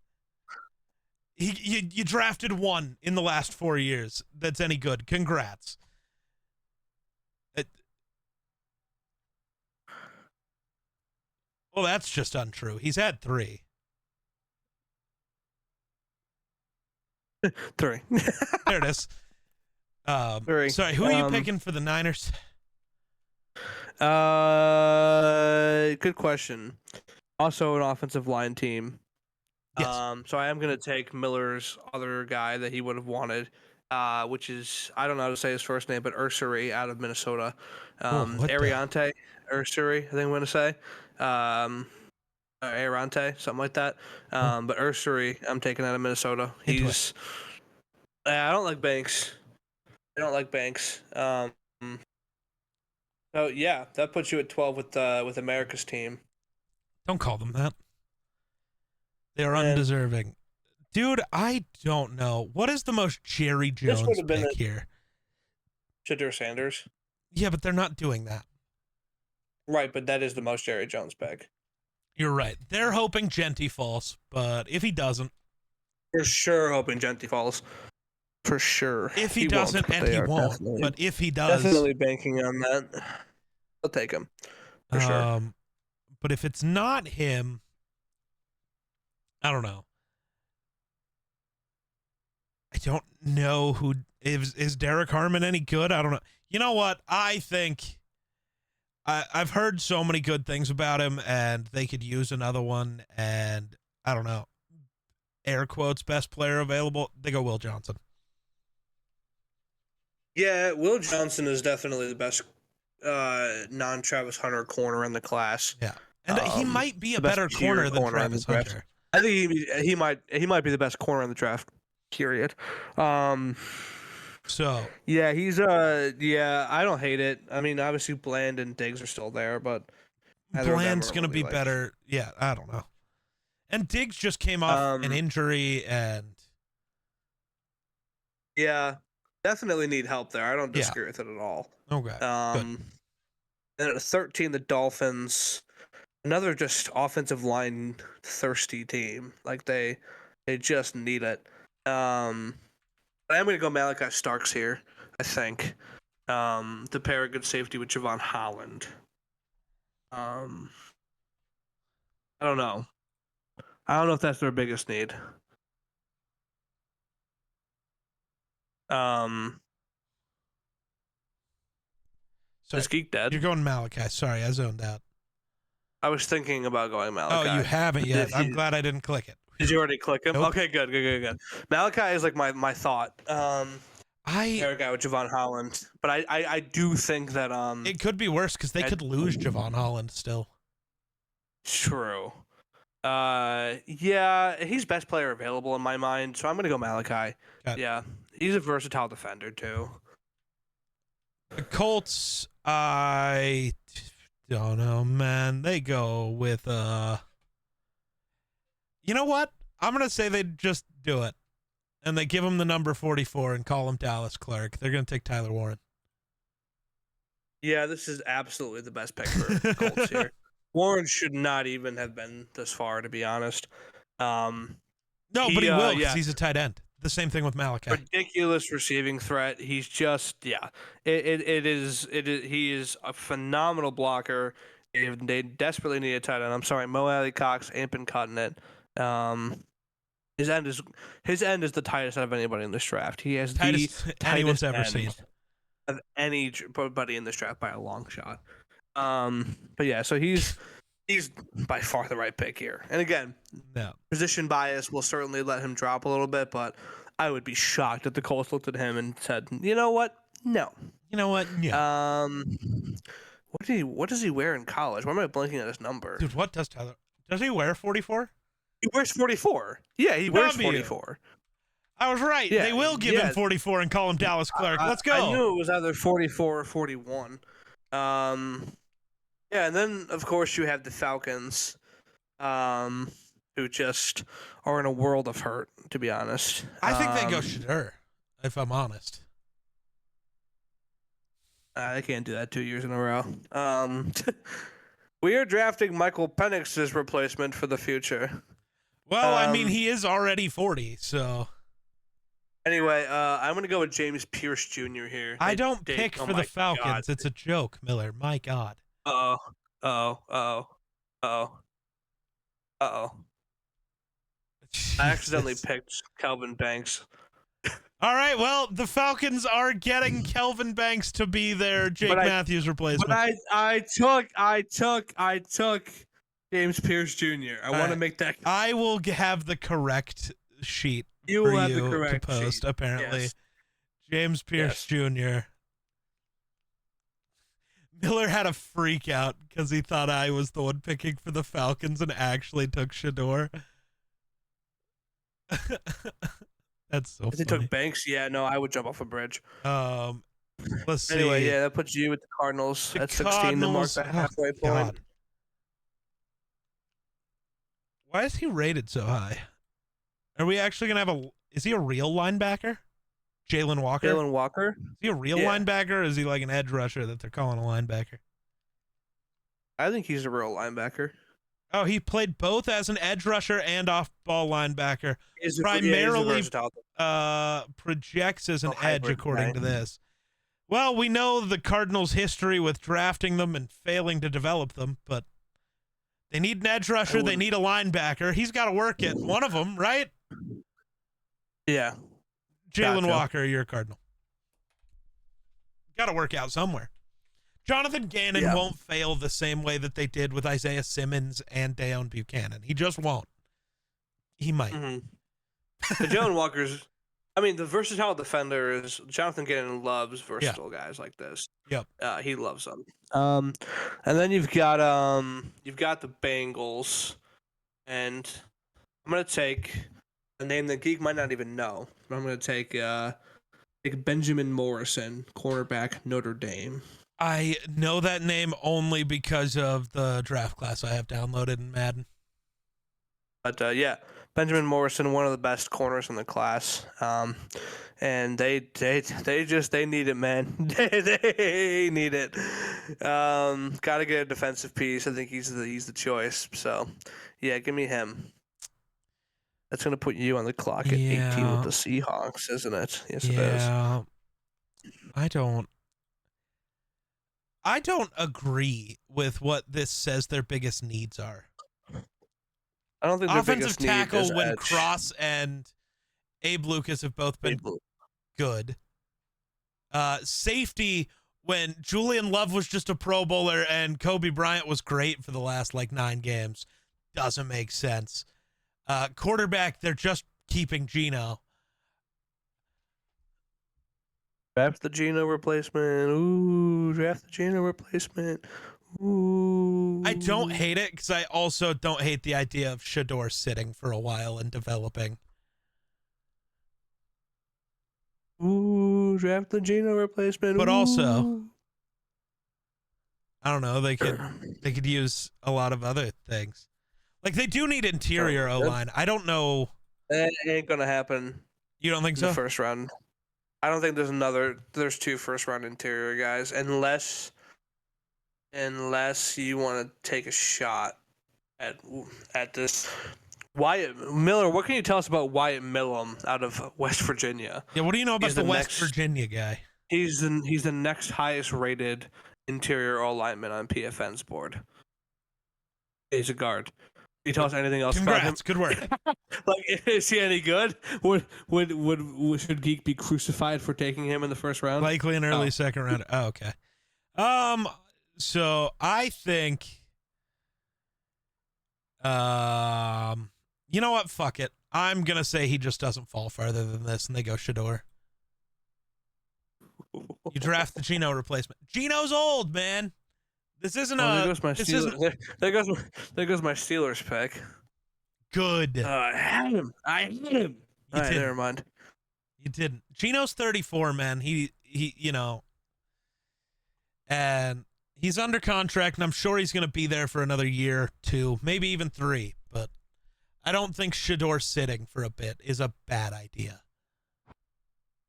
You drafted one in the last 4 years that's any good. Congrats. Well, that's just untrue. He's had 3. 3. There it is. 3. Sorry, who are you picking for the Niners? Good question. Also an offensive line team. Yes. So I am gonna take Miller's other guy that he would have wanted, which is, I don't know how to say his first name, but Ursary out of Minnesota. What the- Ariante Ursary, I think I'm gonna say. Arante, something like that. But Ursary, I'm taking out of Minnesota. He's. I don't like Banks. I don't like Banks. So yeah, that puts you at 12 with America's team. Don't call them that. They are And undeserving. Dude, I don't know. What is the most Jerry this would Jones have been pick here? Shadur Sanders. Yeah, but they're not doing that. Right, but that is the most Jerry Jones pick. You're right. They're hoping Genty falls, but if he doesn't, For sure, hoping Genty falls. For sure. If he doesn't, won't, and he won't, but if he does, definitely banking on that. I'll take him for sure. But if it's not him, I don't know. I don't know who is Derek Harmon any good? I don't know. You know what? I think I've heard so many good things about him, and they could use another one. And I don't know. Air quotes, best player available. They go Will Johnson. Yeah, Will Johnson is definitely the best non-Travis Hunter corner in the class. Yeah, and he might be a better corner than Travis Hunter. I think he might be the best corner in the draft. Period. So yeah, he's yeah, I don't hate it. I mean, obviously Bland and Diggs are still there, but Bland's gonna be better. Yeah, I don't know. And Diggs just came off an injury, and yeah, definitely need help there. I don't disagree with it at all. Okay. And at 13, the Dolphins, another just offensive line thirsty team. Like they just need it. I'm gonna go Malachi Starks here, I think. To pair a good safety with Javon Holland. I don't know. I don't know if that's their biggest need. So is Geek dead? You're going Malachi. Sorry, I zoned out. I was thinking about going Malachi. Oh, you haven't yet. I'm glad I didn't click it. Did you already click him? Nope. Okay, good. Malachi is like my thought. Pair a guy with Javon Holland, but I do think that it could be worse because they could lose Javon Holland still. True. Yeah, he's best player available in my mind, so I'm gonna go Malachi. Yeah, he's a versatile defender too. The Colts, I don't know, man. They go with you know what? I'm gonna say they just do it, and they give him the number 44 and call him Dallas Clark. They're gonna take Tyler Warren. Yeah, this is absolutely the best pick for Colts here. Warren should not even have been this far, to be honest. No, but he will because he's a tight end. The same thing with Malachi. Ridiculous receiving threat. He's just He is a phenomenal blocker. They desperately need a tight end. I'm sorry, Mo Alley Cox ain't been cutting it. His end is the tightest out of anybody in this draft. He has tightest anyone's ever seen of anybody in this draft by a long shot. But yeah, so he's by far the right pick here. And again, position bias will certainly let him drop a little bit, but I would be shocked if the Colts looked at him and said, "You know what? No. You know what? Yeah." What does he wear in college? Why am I blanking on his number? Dude, what does Tyler? Does he wear 44? He wears 44. Yeah, he wears 44. I was right. Yeah, they will give him 44 and call him Dallas Clark. Let's go. I knew it was either 44 or 41. Yeah, and then of course you have the Falcons, who just are in a world of hurt, to be honest. I think they go Shadur, if I'm honest. They can't do that 2 years in a row. We are drafting Michael Penix's replacement for the future. Well, I mean, he is already 40, so. Anyway, I'm gonna go with James Pierce Jr. here. I don't pick Oh for the my God. Falcons. It's a joke, Miller. My God. Uh oh. Uh-oh. I accidentally Jesus. picked Calvin Banks. All right, well, the Falcons are getting Kelvin Banks to be their Jake But Matthews replacement. I took James Pierce Jr. I want to make that. I will have the correct sheet You for will have the you to correct post, sheet. apparently. Yes. James Pierce Yes. Jr. Miller had a freak out because he thought I was the one picking for the Falcons and actually took Shador. That's so If they funny. took Banks, yeah, no, I would jump off a bridge. Let's see. Anyway, yeah, that puts you with the Cardinals The at 16 to mark Cardinals- that halfway point. God. Why is he rated so high? Are we actually gonna have is he a real linebacker? Jalen Walker? Jalen Walker? Is he a real Yeah. linebacker, or is he like an edge rusher that they're calling a linebacker? I think he's a real linebacker. Oh, he played both as an edge rusher and off-ball linebacker. He's Primarily, versatile. projects as an edge, hybrid according guy. to this. Well, we know the Cardinals' history with drafting them and failing to develop them, but they need an edge rusher. They need a linebacker. He's got to work at one of them, right? Yeah. Jalen Gotcha. Walker, you're a Cardinal. Got to work out somewhere. Jonathan Gannon won't fail the same way that they did with Isaiah Simmons and Deone Buchanan. He just won't. He might. Mm-hmm. The Jalen Walker's, I mean, the versatile defender is Jonathan Gannon loves versatile guys like this. Yep. He loves them. And then you've got the Bengals, and I'm gonna take a name that Geek might not even know. But I'm gonna take Benjamin Morrison, cornerback, Notre Dame. I know that name only because of the draft class I have downloaded in Madden. But yeah, Benjamin Morrison, one of the best corners in the class. And they need it, man. They need it. Got to get a defensive piece. I think he's the choice. So yeah, give me him. That's gonna put you on the clock at 18 with the Seahawks, isn't it? Yes, it is. I don't agree with what this says their biggest needs are. I don't think their offensive biggest need tackle is when edge. Cross and Abe Lucas have both been good. Safety when Julian Love was just a Pro Bowler and Kobe Bryant was great for the last 9 games. Doesn't make sense. Quarterback, they're just keeping Geno. Draft the Geno replacement. Ooh, draft the Geno replacement. Ooh. I don't hate it because I also don't hate the idea of Shador sitting for a while and developing. Ooh, draft the Geno replacement. But Ooh. also, I don't know, they could use a lot of other things. They do need interior O-line. I don't know. That ain't gonna happen. You don't think in so? the first round. I don't think there's 2 first round interior guys unless you want to take a shot at this Wyatt Miller. What can you tell us about Wyatt Millum out of West Virginia? Yeah, what do you know about He's the the West next- Virginia guy? He's the next highest rated interior lineman on PFN's board. He's a guard. Can you tell us anything else about him? Congrats, good work. Is he any good? Should Geek be crucified for taking him in the first round? Likely an early second round. Oh, okay. So I think you know what? Fuck it. I'm gonna say he just doesn't fall farther than this and they go Shador. You draft the Geno replacement. Geno's old, man. This isn't there goes my Steelers. There goes my Steelers pick. Good. I had him. All right, never mind. You didn't. Geno's 34, man. He and he's under contract, and I'm sure he's going to be there for another year, 2, maybe even 3. But I don't think Shador sitting for a bit is a bad idea.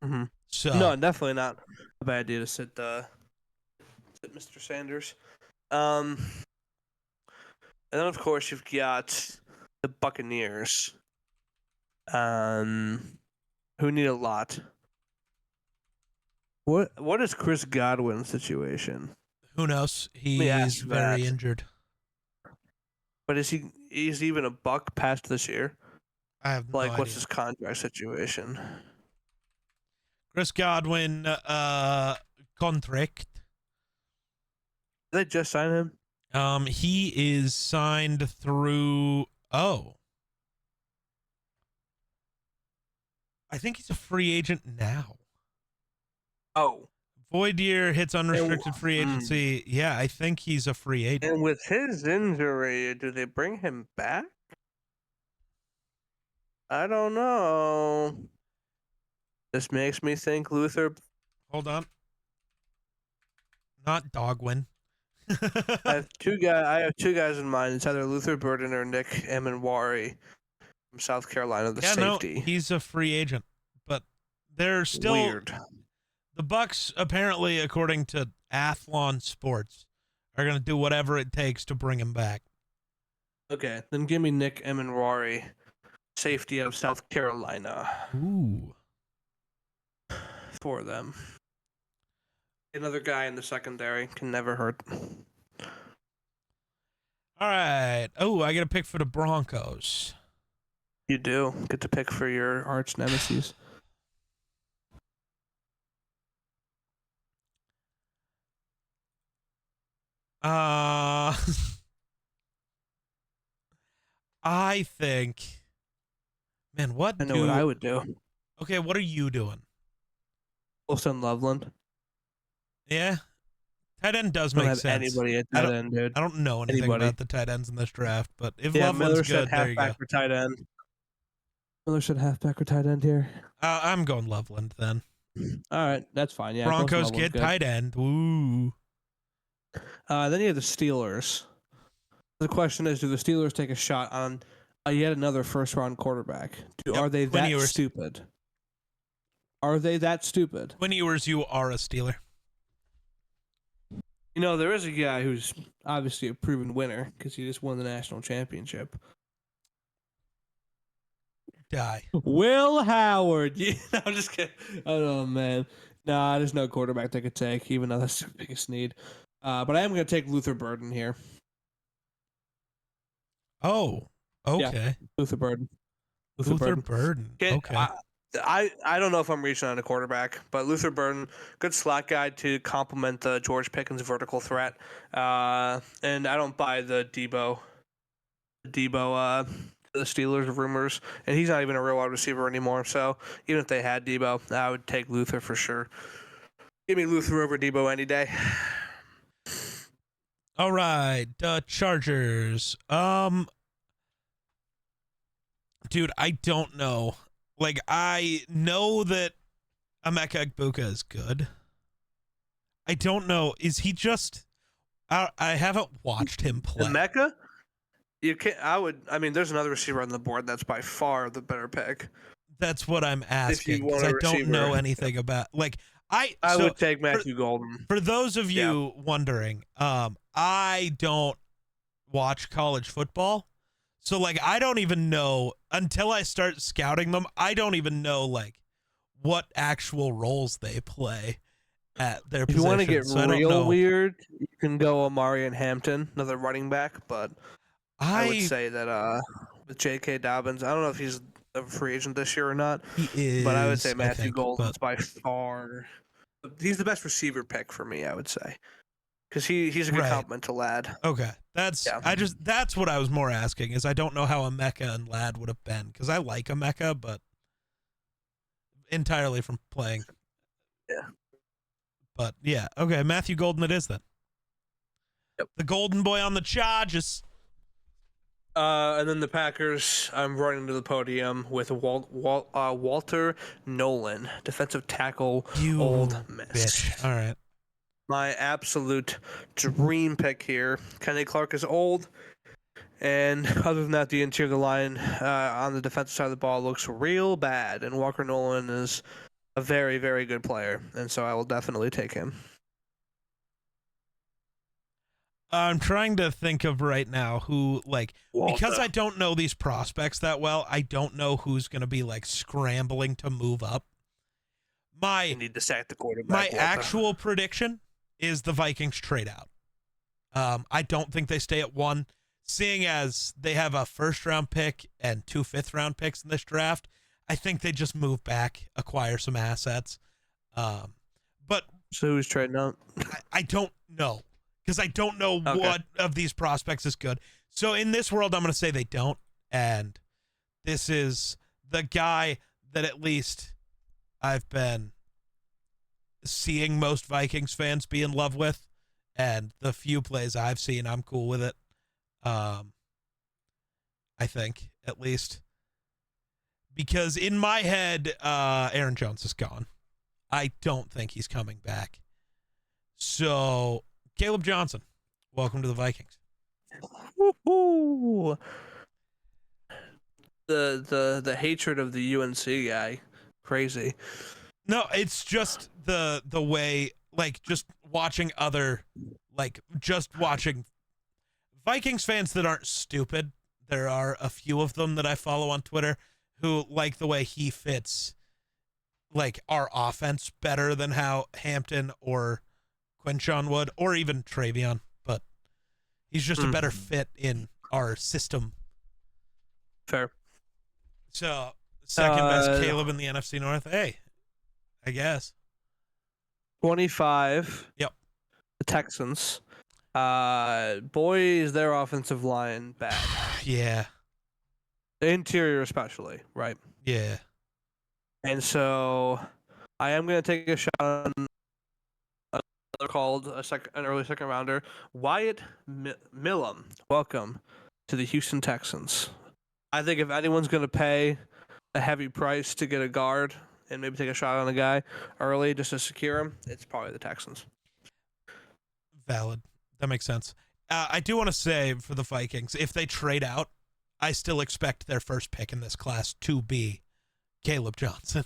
Mm-hmm. So No, definitely not a bad idea to sit Mr. Sanders. And then of course you've got the Buccaneers, who need a lot. What is Chris Godwin's situation? Who knows? Let me He's ask very that. injured. But is he's even a buck past this year? I have no Like, what's idea. his contract situation? Chris Godwin, contract. Did they just sign him? He is signed through. Oh, I think he's a free agent now. Oh, Void year hits unrestricted And- free agency. Yeah, I think he's a free agent. and with his injury, do they bring him back? I don't know. This makes me think Luther. Hold on. Not Dogwin. I have two guys in mind. It's either Luther Burden or Nick Emenwari from South Carolina, the safety. No, he's a free agent, but they're still Weird. The Bucks, apparently, according to Athlon Sports, are going to do whatever it takes to bring him back. Okay, then give me Nick Emenwari, safety of South Carolina. Ooh. For them. Another guy in the secondary can never hurt. All right. Oh, I get a pick for the Broncos. You do get to pick for your arch nemesis. I think. Man, I know what I would do. Okay, what are you doing? Wilson Loveland. Yeah, tight end does Don't make have sense. anybody at tight end, dude. I don't know anything Anybody. about the tight ends in this draft, but if Yeah, Loveland's Miller good, said there you go. halfback or tight end. Miller said halfback or tight end here. I'm going Loveland then. All right, that's fine. Yeah, Broncos get good. tight end. Woo. Then you have the Steelers. The question is, do the Steelers take a shot on yet another first-round quarterback? Are they that stupid? Are they that stupid? Quinn Ewers, you are a Steeler. You know, there is a guy who's obviously a proven winner because he just won the national championship. Die. Will Howard. Yeah, no, I'm just kidding. Oh, man. Nah, there's no quarterback they could take, even though that's the biggest need. But I am going to take Luther Burden here. Oh, okay. Yeah, Luther Burden. Luther Burden. Okay. I don't know if I'm reaching on a quarterback, but Luther Burden, good slot guy to complement the George Pickens vertical threat. And I don't buy the Debo, the Steelers rumors, and he's not even a real wide receiver anymore. So even if they had Debo, I would take Luther for sure. Give me Luther over Debo any day. All right, Chargers. Dude, I don't know. Like, I know that Emeka Egbuka is good. I don't know. Is he just? I haven't watched him play. Emeka? You can't. I mean, there's another receiver on the board that's by far the better pick. That's what I'm asking because I don't know anything about. Like, I would take Matthew Golden. For those of you wondering, I don't watch college football. So, like, I don't even know, until I start scouting them, I don't even know, like, what actual roles they play at their position. If you want to get so real weird, you can go Amarian Hampton, another running back, but I would say that with J.K. Dobbins, I don't know if he's a free agent this year or not, he is, but I would say Matthew Golden's by far, he's the best receiver pick for me, I would say. Because he's a good compliment to Ladd. Okay, that's what I was more asking. Is I don't know how Emeka and Ladd would have been because I like Emeka, but entirely from playing. Yeah. But yeah, okay, Matthew Golden it is then. Yep. The Golden Boy on the Chargers. And then the Packers, I'm running to the podium with Walter Nolan, defensive tackle, Old Miss. Bitch. All right. My absolute dream pick here. Kenny Clark is old, and other than that, the interior of the line on the defensive side of the ball looks real bad, and Walker Nolan is a very, very good player, and so I will definitely take him. I'm trying to think of right now who, like, because I don't know these prospects that well, I don't know who's going to be, like, scrambling to move up. You need to sack the quarterback. My Walter. actual prediction is the Vikings trade out. I don't think they stay at 1, seeing as they have a first-round pick and 2 fifth-round picks in this draft. I think they just move back, acquire some assets. But so who's trading out? I don't know, because I don't know what of these prospects is good. So in this world, I'm going to say they don't. And this is the guy that at least I've been seeing most Vikings fans be in love with. And the few plays I've seen, I'm cool with it. I think, at least. Because in my head, Aaron Jones is gone. I don't think he's coming back. So, Caleb Johnson, welcome to the Vikings. Woo-hoo. The hatred of the UNC guy, crazy. No, it's just the way, like, just watching Vikings fans that aren't stupid. There are a few of them that I follow on Twitter who like the way he fits, like, our offense better than how Hampton or Quinshawn would, or even Travion, but he's just a better fit in our system. Fair. So, second best Caleb in the NFC North. Hey, I guess. 25. Yep. The Texans. Boy, is their offensive line bad. Yeah. The interior especially, right? Yeah. And so I am going to take a shot on called an early second rounder, Wyatt Millam. Welcome to the Houston Texans. I think if anyone's going to pay a heavy price to get a guard and maybe take a shot on a guy early just to secure him, it's probably the Texans. Valid. That makes sense. I do want to say for the Vikings, if they trade out, I still expect their first pick in this class to be Caleb Johnson.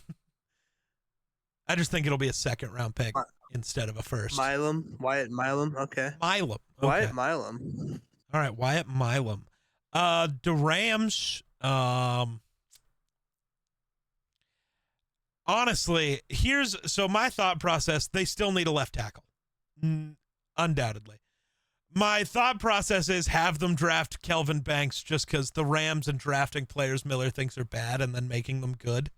I just think it'll be a second round pick instead of a first. Wyatt Millam. Okay. Millam. Okay. Wyatt Millam. All right, Wyatt Millam. The Rams, honestly, so my thought process, they still need a left tackle. Undoubtedly. My thought process is have them draft Kelvin Banks just because the Rams and drafting players Miller thinks are bad and then making them good.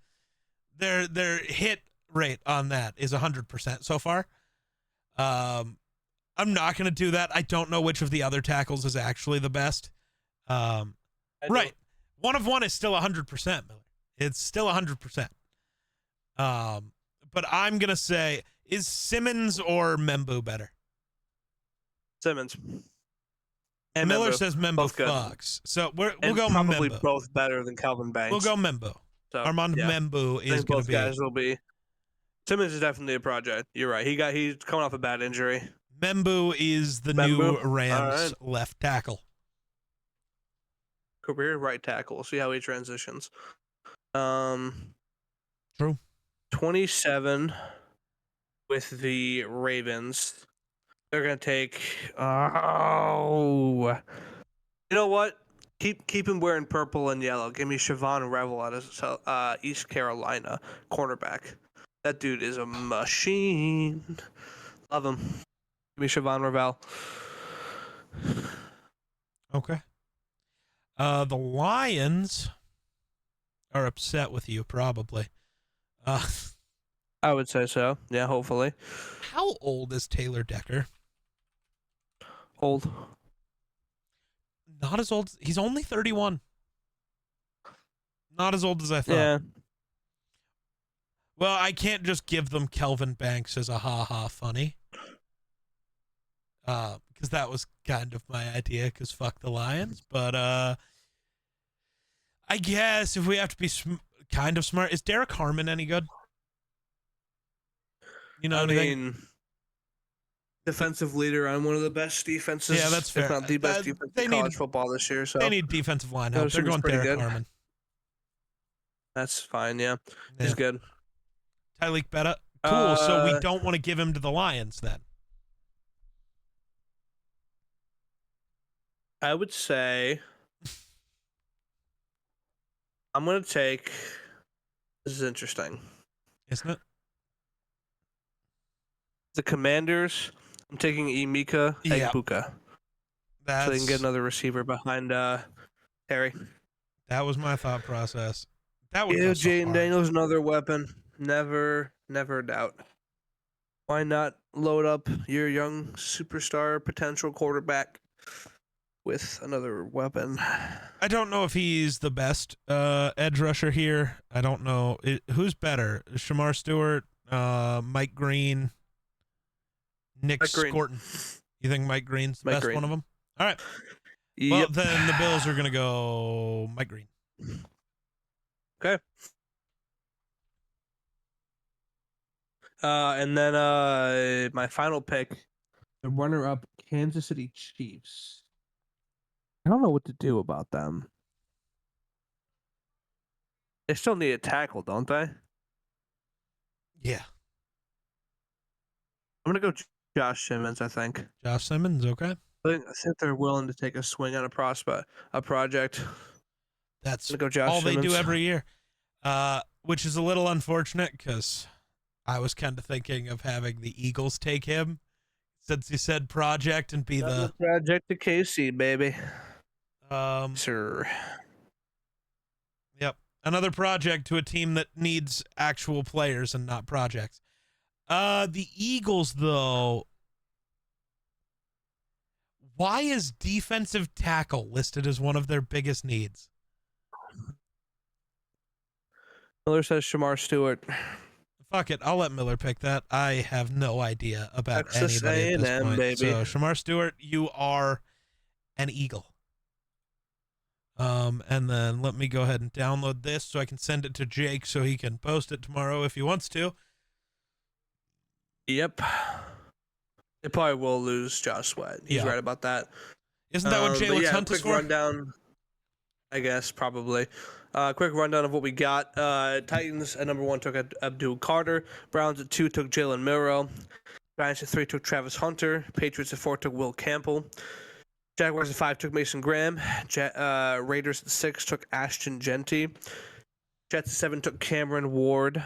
Their hit rate on that is 100% so far. I'm not going to do that. I don't know which of the other tackles is actually the best. Right. 1 of 1 is still 100%, Miller. It's still 100%. But I'm going to say, is Simmons or Membu better? Simmons. And Miller Membu. says Membu fucks. So we'll go probably Membu. Both better than Calvin Banks. We'll go Membu. So, Armand Membu is going to be. Both guys will be. Simmons is definitely a project. You're right. He's coming off a bad injury. Membu is the new Rams left tackle. Career right tackle. We'll see how he transitions. True. 27 with the Ravens. They're gonna take. Oh, you know what? Keep him wearing purple and yellow. Give me Siobhan Revel out of East Carolina cornerback. That dude is a machine. Love him. Give me Siobhan Revel. Okay. The Lions are upset with you, probably. I would say so. Yeah, hopefully. How old is Taylor Decker? Old. Not as old. He's only 31. Not as old as I thought. Yeah. Well, I can't just give them Kelvin Banks as a ha-ha funny. Because that was kind of my idea, because fuck the Lions. But I guess if we have to be kind of smart, is Derek Harmon any good? You know what I mean? Defensive leader on one of the best defenses. Yeah, that's fair. If not the best defense in college football this year. So they need defensive line help. They're going Derek Harmon. That's fine, yeah. He's good. Tyleek Betta. Cool, so we don't want to give him to the Lions then. I would say I'm gonna take. This is interesting. Isn't it? The Commanders. I'm taking Emeka Yeah, Egbuka, so they can get that's another receiver behind Harry. that was my thought process. That would go Give so Jaden hard. Daniels another weapon. Never a doubt. Why not load up your young superstar potential quarterback with another weapon? I don't know if he's the best edge rusher here. I don't know who's better, Shamar Stewart, Mike Green, Nick Mike Green. Scorton. You think Mike Green's the Mike best Green. one of them? All right. Well, Yep. then the Bills are gonna go Mike Green. Okay. And then my final pick, the runner-up Kansas City Chiefs. I don't know what to do about them. They still need a tackle, don't they? Yeah, I'm gonna go Josh Simmons. I think. Josh Simmons. Okay, I think they're willing to take a swing on a project. that's I'm gonna go Josh all they do Simmons. every year, which is a little unfortunate because I was kind of thinking of having the Eagles take him since you said project and be Another project to KC, baby. the Sir. Yep. Another project to a team that needs actual players and not projects. The Eagles, though. Why is defensive tackle listed as one of their biggest needs? Miller says Shamar Stewart. Fuck it. I'll let Miller pick that. I have no idea about Texas anybody at this A&M, point. baby. So, Shamar Stewart, you are an Eagle. And then let me go ahead and download this so I can send it to Jake so he can post it tomorrow if he wants to. Yep. They probably will lose Josh Sweat. He's right about that. Isn't that what Jalen Hunt is quick for? rundown. I guess probably. Quick rundown of what we got. Titans at number 1 took Abdul Carter. Browns at 2 took Jalen Milrow. Giants at 3 took Travis Hunter. Patriots at 4 took Will Campbell. Jaguars at 5 took Mason Graham. Raiders at 6 took Ashton Genty. Jets at 7 took Cameron Ward.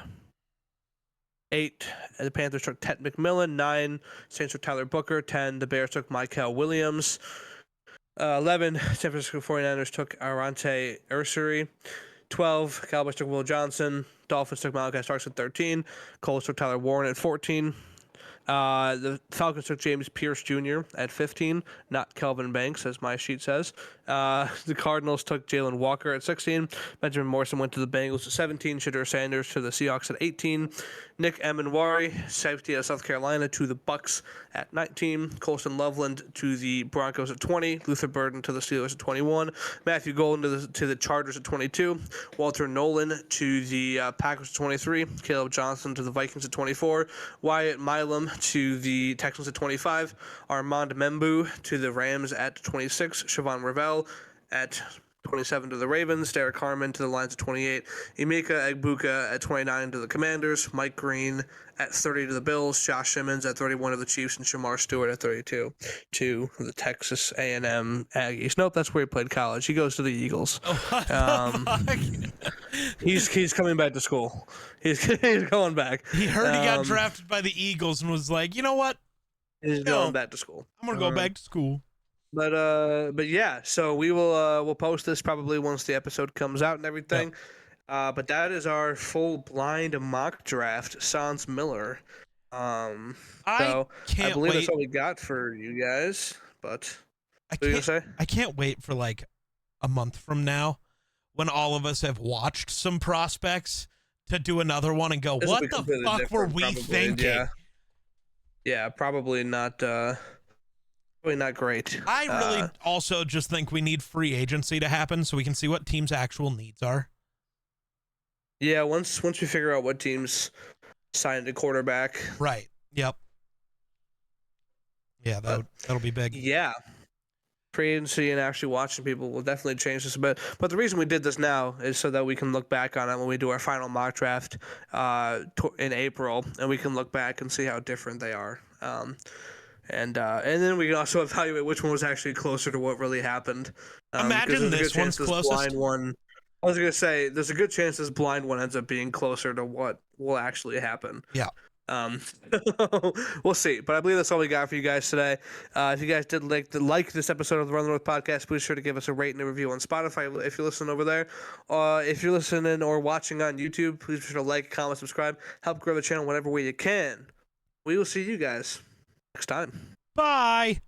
8, the Panthers took Ted McMillan. 9, Saints took Tyler Booker. 10, the Bears took Michael Williams. 11, San Francisco 49ers took Arante Ursary. 12, Cowboys took Will Johnson. Dolphins took Malachi Starks at 13. Colts took Tyler Warren at 14. The Falcons took James Pierce Jr. at 15, not Kelvin Banks, as my sheet says. The Cardinals took Jalen Walker at 16. Benjamin Morrison went to the Bengals at 17. Shadur Sanders to the Seahawks at 18. Nick Emenwari, safety of South Carolina, to the Bucks at 19. Colston Loveland to the Broncos at 20. Luther Burden to the Steelers at 21. Matthew Golden to the Chargers at 22. Walter Nolan to the Packers at 23. Caleb Johnson to the Vikings at 24. Wyatt Milam to the Texans at 25. Armand Membu to the Rams at 26. Siobhan Ravel at 27 to the Ravens. Derek Harmon to the Lions at 28. Emeka Egbuka at 29 to the Commanders. Mike Green at 30 to the Bills. Josh Simmons at 31 to the Chiefs. And Shamar Stewart at 32 to the Texas A&M Aggies. Nope, that's where he played college. He goes to the Eagles. He's coming back to school. He's going back. He heard he got drafted by the Eagles and was like, you know what? He's going back to school. I'm gonna go back to school. But yeah, so we will we'll post this probably once the episode comes out and everything. Yep. But that is our full blind mock draft, Sans Miller. I believe that's all we got for you guys. But what are you gonna say? I can't wait for like a month from now when all of us have watched some prospects to do another one and go, what the fuck were we thinking? Yeah, probably not. Probably not great. I really also just think we need free agency to happen so we can see what teams' actual needs are. Yeah, once we figure out what teams signed a quarterback. Right. Yep. Yeah, that'll be big. Yeah. Free agency and actually watching people will definitely change this a bit. But the reason we did this now is so that we can look back on it when we do our final mock draft in April, and we can look back and see how different they are. and then we can also evaluate which one was actually closer to what really happened. 'Cause Imagine there's a this good chance one's this closest. blind one. I was gonna say there's a good chance this blind one ends up being closer to what will actually happen. Yeah. Um, we'll see. But I believe that's all we got for you guys today. If you guys did like this episode of the Run the North podcast, please sure to give us a rate and a review on Spotify if you're listening over there. If you're listening or watching on YouTube, please be sure to like, comment, subscribe, help grow the channel whatever way you can. We will see you guys next time. Bye.